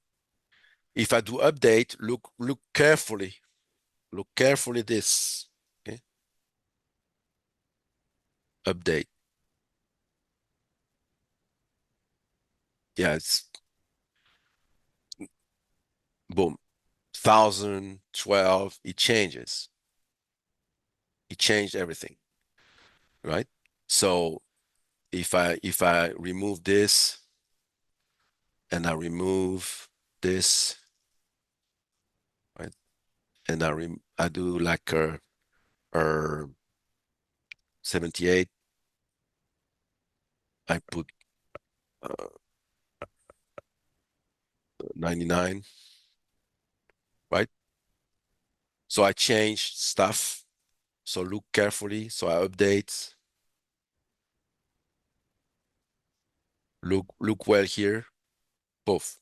If I do update, look carefully this, okay? Update. Yeah, it's boom, 1,000, 12, it changes. It changed everything, right? So if I remove this and I remove this, right? And I do like a 78, I put 99, right? So I change stuff. So look carefully. So I update. Look well here. Both.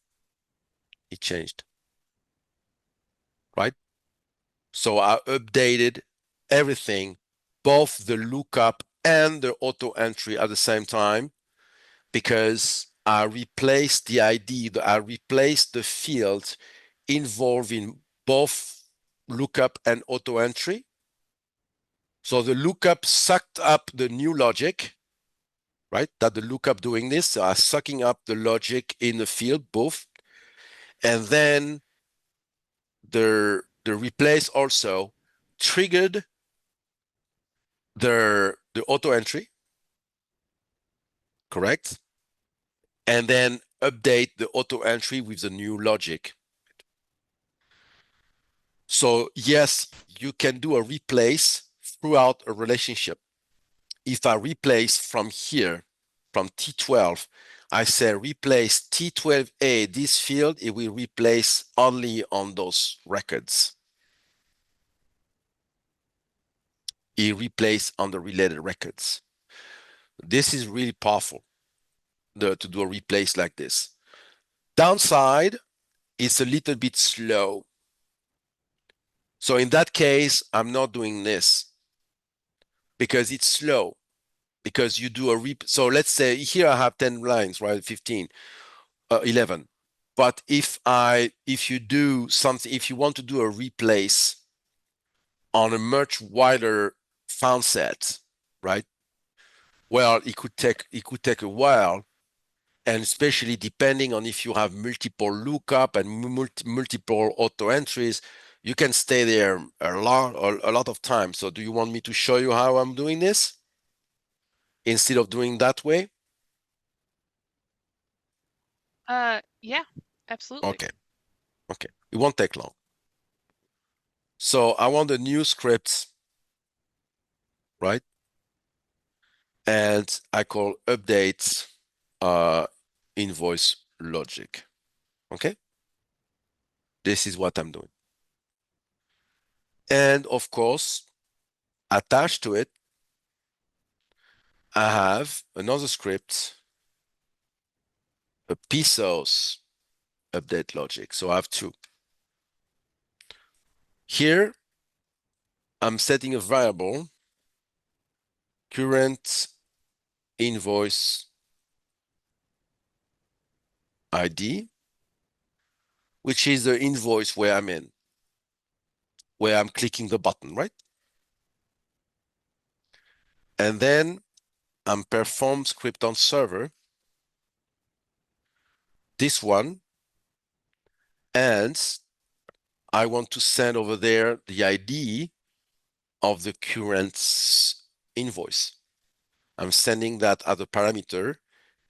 It changed, right? So I updated everything, both the lookup and the auto entry at the same time, because I replaced the ID, I replaced the field involved in both lookup and auto entry. So the lookup sucked up the new logic, right? That the lookup doing this, sucking up the logic in the field, both. And then the replace also triggered the auto entry, correct? And then update the auto entry with the new logic. So yes, you can do a replace throughout a relationship. If I replace from here, from T12, I say replace T12A, this field, it will replace only on those records. It replace on the related records. This is really powerful to do a replace like this. Downside, it's a little bit slow. So in that case, I'm not doing this because it's slow. Because you do so let's say here I have 10 lines, right? 15, 11. But if you do something, if you want to do a replace on a much wider file set, right? Well, it could take a while, and especially depending on if you have multiple lookup and multiple auto entries, you can stay there a lot of time. So do you want me to show you how I'm doing this instead of doing that way? Yeah, absolutely. Okay, okay. It won't take long. So I want a new script, right? and I call update invoice logic. Okay, this is what I'm doing. And of course, attached to it, I have another script, a pesos update logic. So I have two. Here, I'm setting a variable, current invoice ID, which is the invoice where I'm in, where I'm clicking the button, right? And then I'm perform script on server, this one, and I want to send over there the ID of the current invoice. I'm sending that as a parameter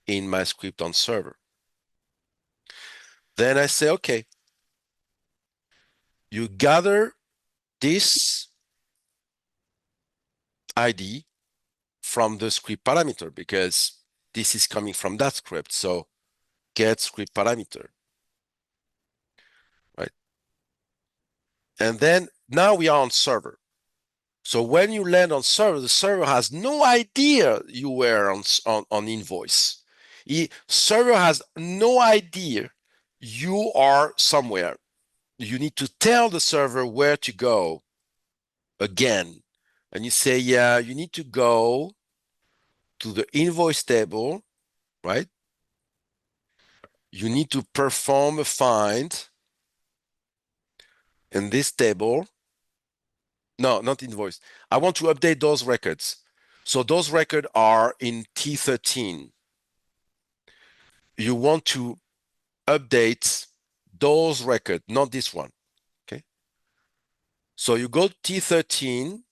in my script on server. Then I say, okay, you gather this ID from the script parameter because this is coming from that script. So get script parameter, right? And then now we are on server. So when you land on server, the server has no idea you were on invoice. Server has no idea you are somewhere. You need to tell the server where to go again. And you say, yeah, you need to go to the invoice table, right? You need to perform a find in this table. No, not invoice. I want to update those records. So those records are in T13. You want to update those records, not this one. Okay. So you go to T13,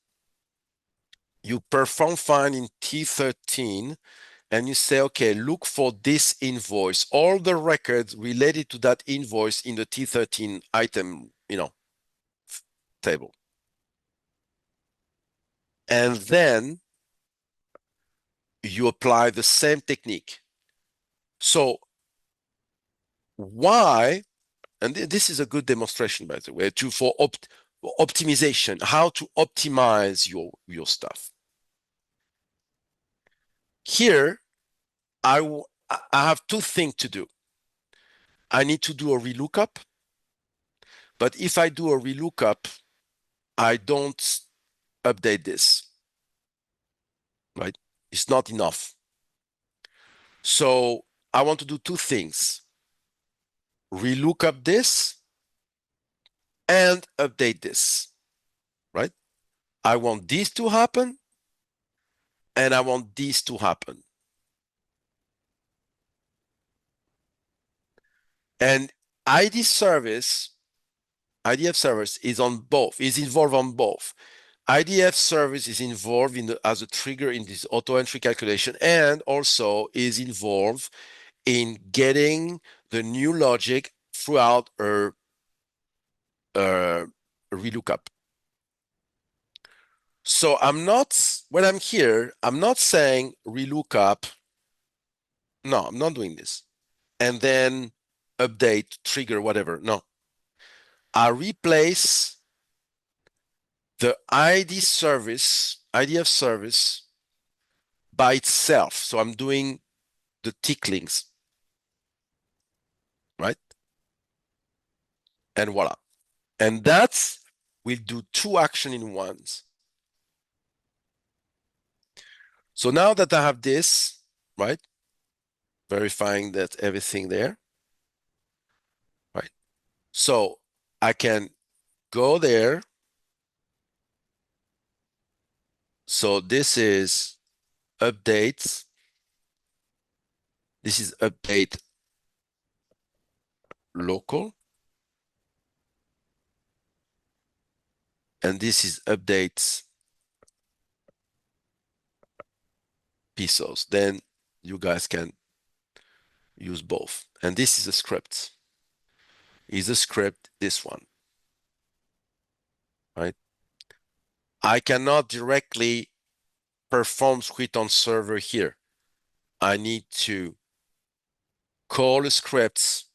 you perform find in T13, and you say, okay, look for this invoice, all the records related to that invoice in the T13 item, table. And then you apply the same technique. So why, and this is a good demonstration, by the way, for optimization, how to optimize your stuff. Here, I have two things to do. I need to do a relookup, but if I do a relookup, I don't update this, right? It's not enough. So I want to do two things. Relookup this and update this, right? I want this to happen and I want this to happen. And ID service, IDF service is on both, is involved on both. IDF service is involved as a trigger in this auto entry calculation and also is involved in getting the new logic throughout a relookup. So when I'm here, I'm not saying relookup. No, I'm not doing this. And then update, trigger, whatever. No. I replace the IDF service by itself. So I'm doing the ticklings, right? And voila. And we'll do two action in ones. So now that I have this, right? Verifying that everything there, right? So I can go there. So this is updates. This is update local. And this is updates pesos. Then you guys can use both. And this is a script. Is a script, this one, right? I cannot directly perform script on server here. I need to call scripts,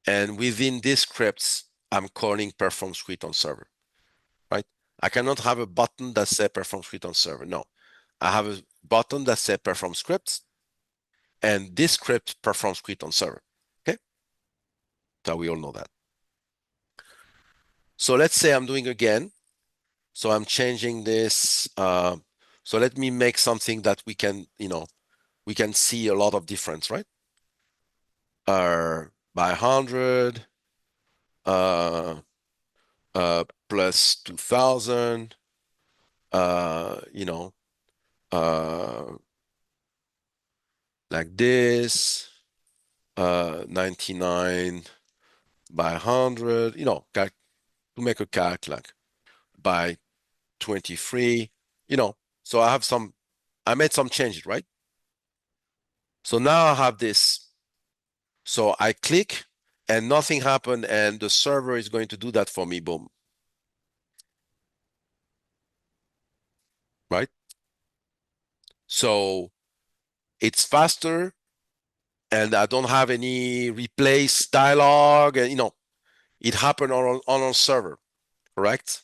and within these scripts, I'm calling perform script on server, right? I cannot have a button that says perform script on server. No, I have a button that says perform scripts, and this script performs script on server. Okay, so we all know that. So let's say I'm doing again. So I'm changing this. So let me make something that we can, we can see a lot of difference, right? By 100, plus 2000, uh, you know, uh, like this, 99 by 100, to make a calc like by 23, so I made some changes, right? So now I have this. So I click and nothing happened, and the server is going to do that for me, boom. Right? So it's faster, and I don't have any replace dialogue, and it happened on our server, correct?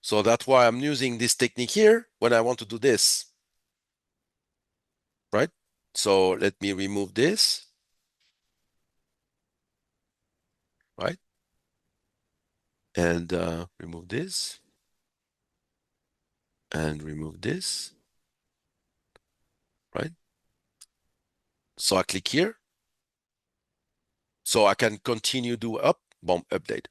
So that's why I'm using this technique here when I want to do this, right? So let me remove this, right? And remove this, and remove this, right? So I click here, so I can continue do up, boom, update.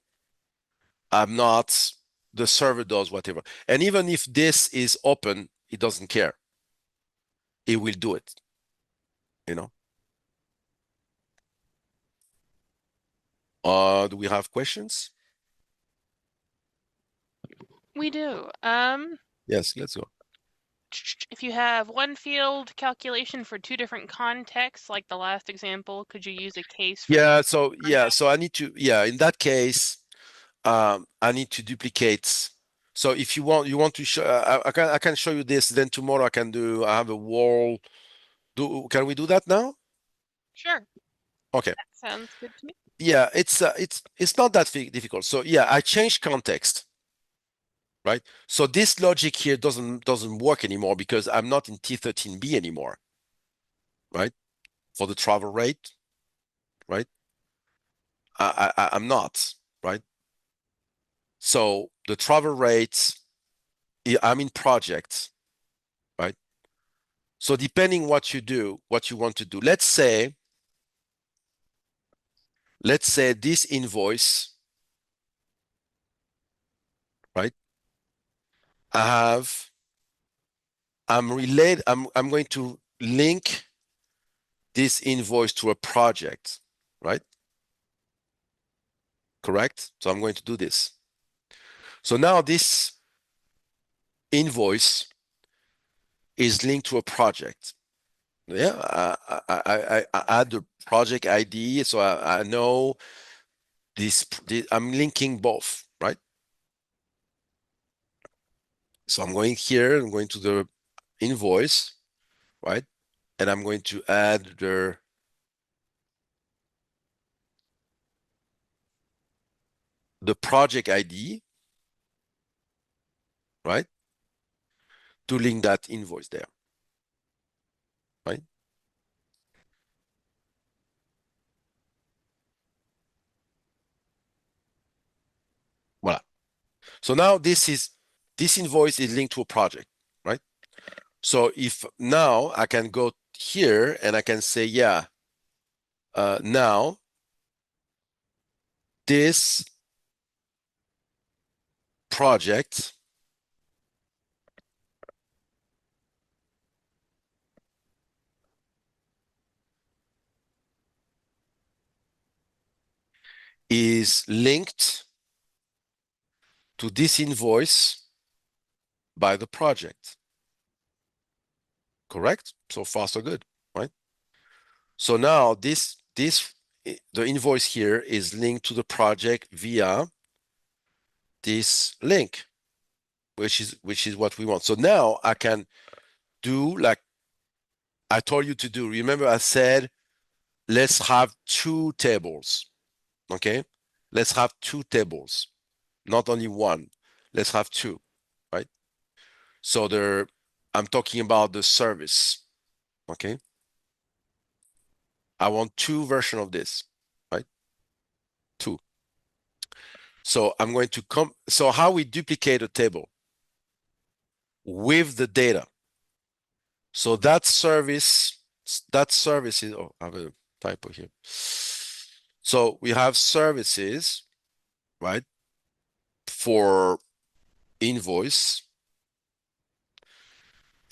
I'm not, the server does whatever. And even if this is open, it doesn't care. It will do it, you know. Do we have questions? We do. Yes, let's go. If you have one field calculation for two different contexts, like the last example, could you use a case for each context? So I need to, in that case, I need to duplicate. So if you want to show, I can show you this. Then tomorrow I have a wall. Can we do that now? Sure, Okay. that sounds good to me. Yeah, it's not that difficult. So yeah, I changed context, right? So this logic here doesn't work anymore because I'm not in T13B anymore, right? For the travel rate, right? I'm not, right? So the travel rates, I'm in projects, right? So depending what you do, what you want to do, let's say this invoice, right? I have, I'm going to link this invoice to a project, right? Correct? So I'm going to do this. So now this invoice is linked to a project. Yeah, I add the project ID, so I know I'm linking both, right? So I'm going here, I'm going to the invoice, right? And I'm going to add the project ID, right? To link that invoice there, right? Voila. So now this invoice is linked to a project, right? So if now I can go here and I can say, yeah, now this project is linked to this invoice by the project. Correct? So far, so good, right? So now the invoice here is linked to the project via this link. which is what we want. So now I can do like I told you to do. Remember I said, let's have two tables. Okay. Let's have two tables, not only one. Let's have two, right? So I'm talking about the service. Okay. I want two versions of this, right? Two. So I'm going to come. So how we duplicate a table with the data. So that service is, oh, I have a typo here. So we have services, right, for invoice,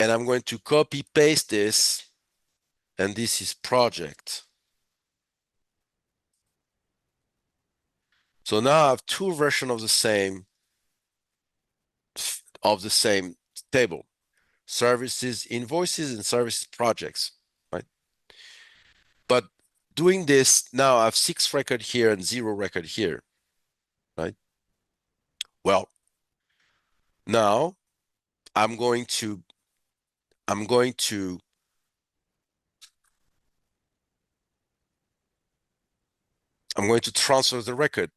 and I'm going to copy paste this, and this is project. So now I have two versions of the same table: services invoices and services projects, right? But doing this now, I have 6 record here and 0 record here, right? Well, now I'm going to I'm going to I'm going to transfer the record.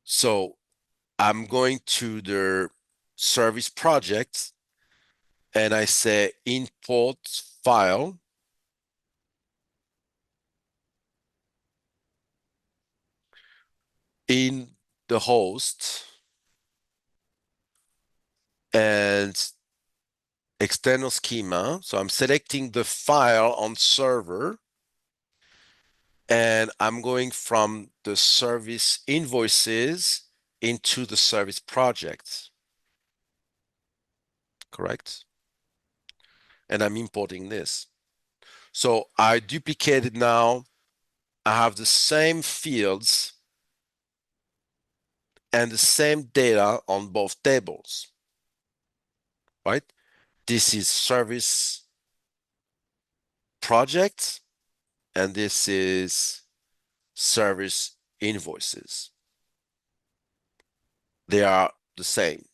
So I'm going to the service project and I say import file in the host and external schema. So I'm selecting the file on server and I'm going from the service invoices into the service project, correct? And I'm importing this. So I duplicated now. I have the same fields and the same data on both tables, right? This is service project and this is service invoices. They are the same.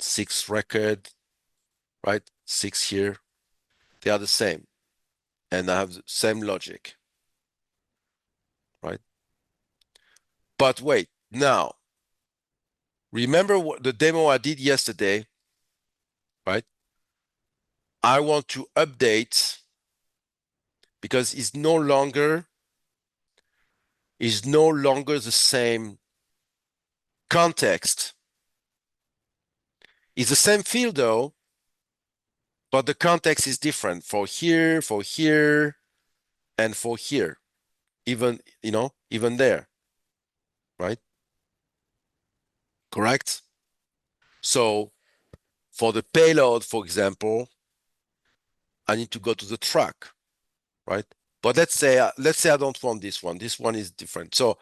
6 record, right? 6 here. They are the same. And I have the same logic, right? But wait, now, remember what the demo I did yesterday, right? I want to update because it's no longer the same context. It's the same field though, but the context is different for here, and for here. Even there, right? Correct? So for the payload, for example, I need to go to the track, right? But let's say I don't want this one. This one is different. So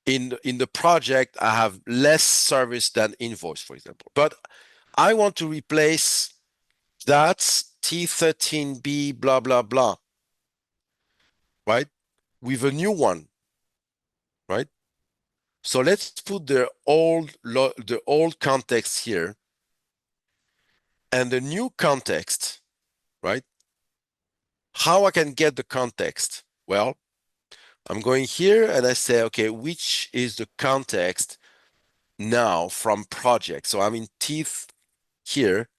in the project, I have less service than invoice, for example. But I want to replace that T13B blah blah blah, right, with a new one, right? So let's put the old context here and the new context, right? How I can get the context? Well, I'm going here and I say, okay, which is the context now from project? So I'm in teeth here.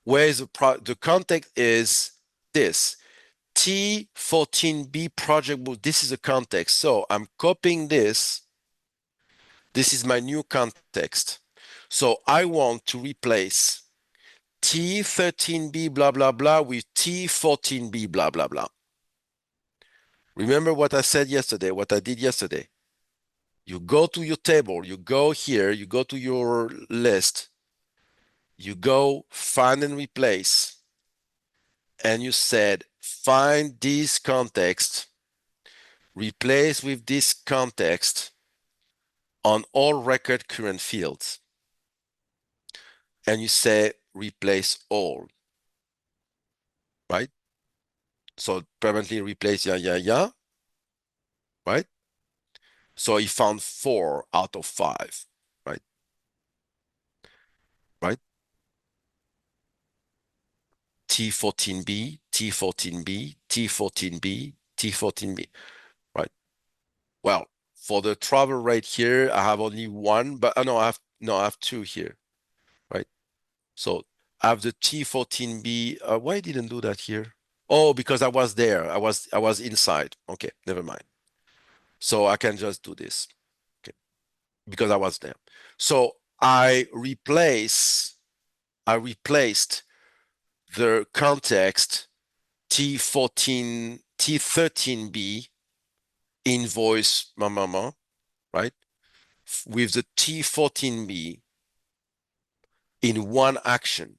Where is the context is this T14B project book. This is a context. So I'm copying this. This is my new context. So I want to replace T13B blah blah blah with T14B blah blah blah. Remember what I said yesterday, what I did yesterday. You go to your table, you go here, you go to your list, you go find and replace, and you said find this context, replace with this context on all record current fields. And you say replace all, right? So permanently replace yeah, right? So he found 4 out of 5, right? T14B, T14B, T14B, T14B, right? Well, for the travel rate here, I have only one, but no, I have two here, right? So I have the T14B. Why I didn't do that here? Oh, because I was there. I was inside. Okay, never mind. So I can just do this. Okay, because I was there. So I replaced the context T13B invoice mama, right? With the T14B in one action.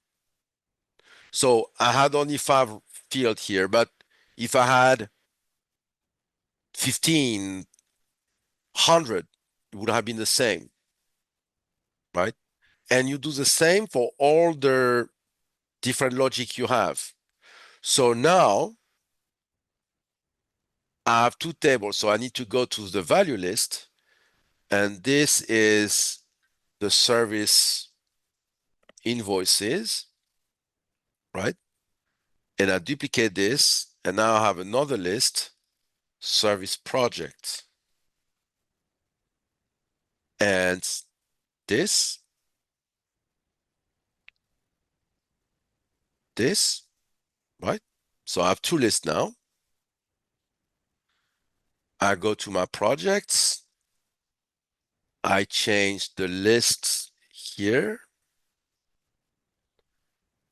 So I had only 5 fields here, but if I had 1,500, it would have been the same, right? And you do the same for all the different logic you have. So now I have two tables. So I need to go to the value list, and this is the service invoices, right? And I duplicate this, and now I have another list, service projects. And this, right? So I have two lists now. I go to my projects. I change the lists here.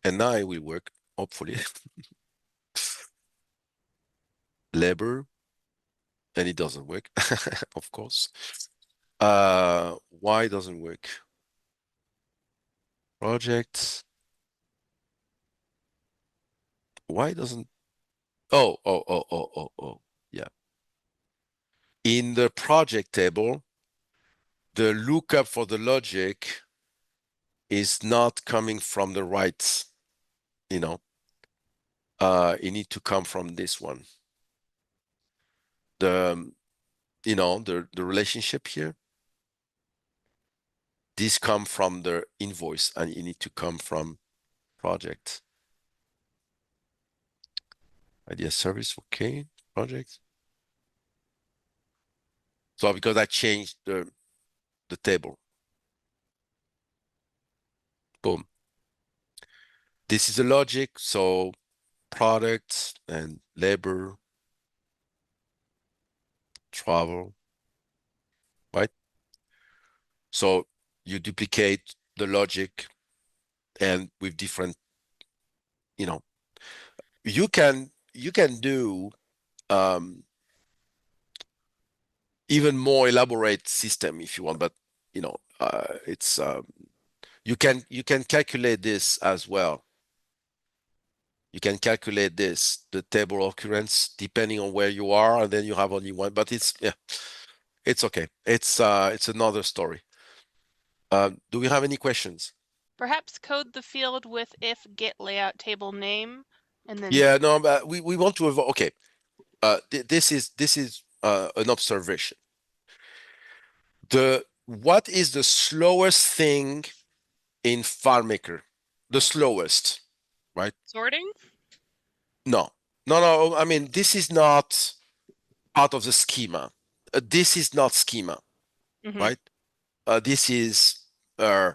And now it will work, hopefully. Labor, and it doesn't work, of course. Why doesn't work? Projects. Why doesn't? Oh. Yeah. In the project table, the lookup for the logic is not coming from the right, you know. It need to come from this one. The, the relationship here. This come from the invoice, and it need to come from project. Idea service, okay. Project. So because I changed the table. Boom. This is the logic. So products and labor, travel, right? So you duplicate the logic, and with different, you know, you can do even more elaborate system if you want, but it's you can calculate this as well. You can calculate this, the table occurrence, depending on where you are, and then you have only one, but it's okay. It's another story. Do we have any questions? Perhaps code the field with if get layout table name, and then Yeah, no, but we want to avoid. Okay, this is an observation. What is the slowest thing in FileMaker? The slowest, right? sorting. No, no. I mean, this is not part of the schema. This is not schema, Mm-hmm. right? This is uh,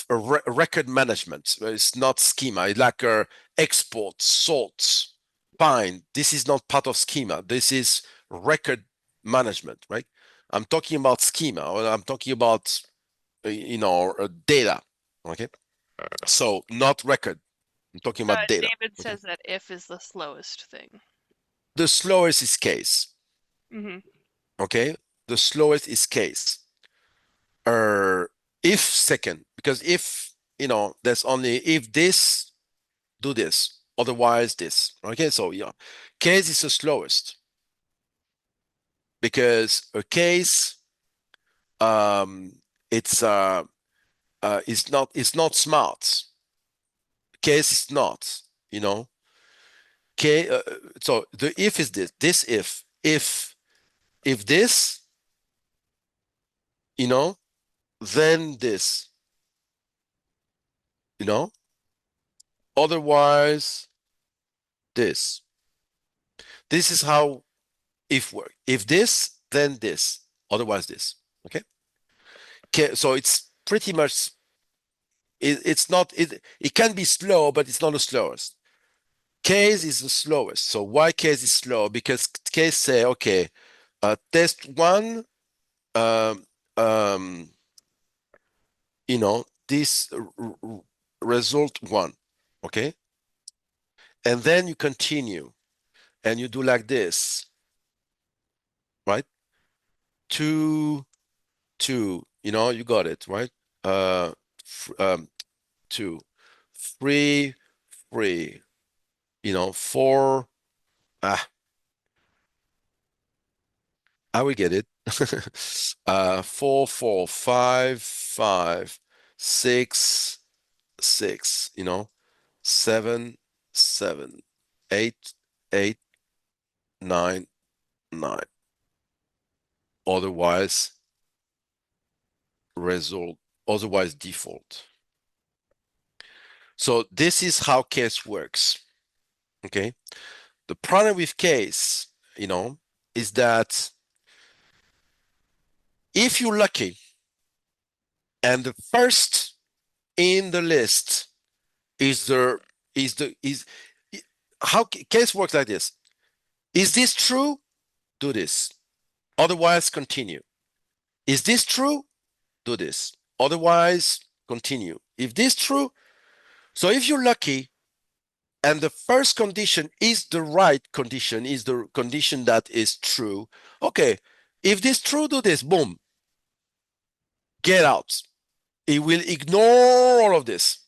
record management. It's not schema. It's like export, sorts, bind. This is not part of schema. This is record management, right? I'm talking about schema, or I'm talking about data. Okay, so not record. I'm talking about data. David Okay, says that if is the slowest thing. the slowest is case. Mm-hmm. Okay, the slowest is case. Or if second, because if there's only if this do this, otherwise this. Okay, so yeah, case is the slowest because a case it's it's not smart. Case is not, case, so the if is this if this, you know then this, you know otherwise this. This is how if work. If this, then this, otherwise this. Okay. Okay. So it's pretty much it's not it can be slow, but it's not the slowest. Case is the slowest. So why case is slow? Because case say, okay, test one, um, um, this result one, okay, and then you continue and you do like this, right? Two, two, you got it, right? Uh, two, three, three, four. Ah, I will get it. Four, four, five, five, six, six, seven, seven, eight, eight, nine, nine. Otherwise, result, otherwise default. So this is how case works. Okay. The problem with case, is that if you're lucky and the first in the list is how case works like this. Is this true? Do this. Otherwise, continue. Is this true? Do this. Otherwise, continue. If this true, so if you're lucky and the first condition is the right condition, is the condition that is true, okay, if this true, do this, boom, get out. It will ignore all of this,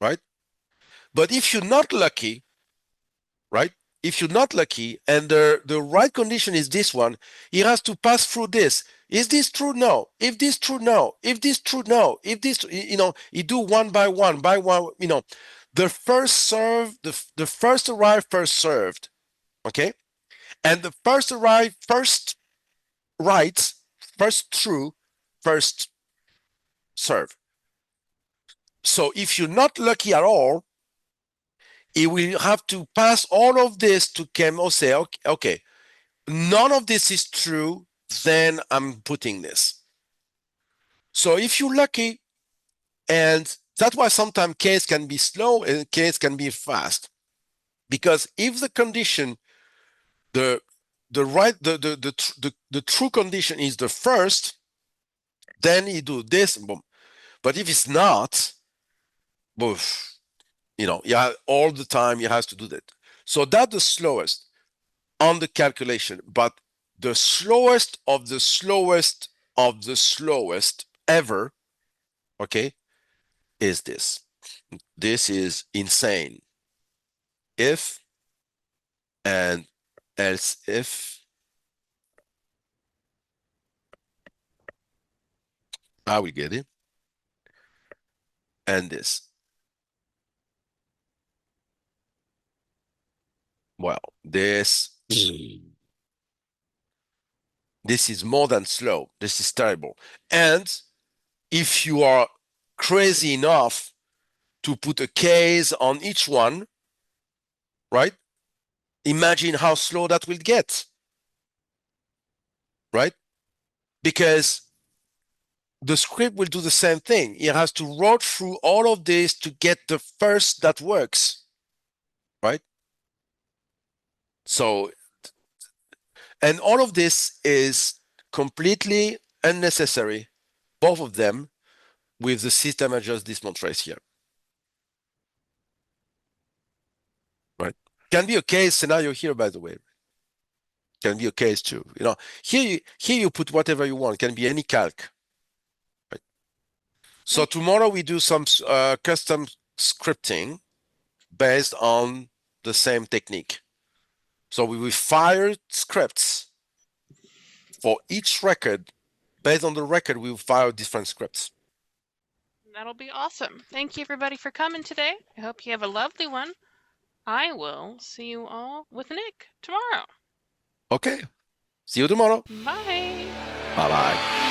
right? But if you're not lucky, right? If you're not lucky and the right condition is this one, he has to pass through this. Is this true? No. If this true, no. If this true, no. If this, you do one by one, the first served, the first arrived, first served, okay? And the first arrived, first right, first true, first serve. So if you're not lucky at all, it will have to pass all of this to Chemo, say, okay, none of this is true, then I'm putting this. So if you're lucky, and that's why sometimes case can be slow and case can be fast, because if the condition, the right, the true condition is the first, then you do this, boom. But if it's not, boof, all the time you have to do that. So that's the slowest on the calculation, but the slowest of the slowest of the slowest ever, okay, is this. This is insane. If and else if, I will get it, and this. Well, this is more than slow. This is terrible. And if you are crazy enough to put a case on each one, right? Imagine how slow that will get, right? Because the script will do the same thing. It has to roll through all of this to get the first that works, right? So, and all of this is completely unnecessary, both of them, with the system I just demonstrated here, right? Can be a case scenario here, by the way. Can be a case too. Here you put whatever you want. Can be any calc. Right? So tomorrow we do some custom scripting based on the same technique. So we will fire scripts for each record. Based on the record, we will fire different scripts. That'll be awesome. Thank you, everybody, for coming today. I hope you have a lovely one. I will see you all with Nick tomorrow. Okay. See you tomorrow. Bye. Bye-bye.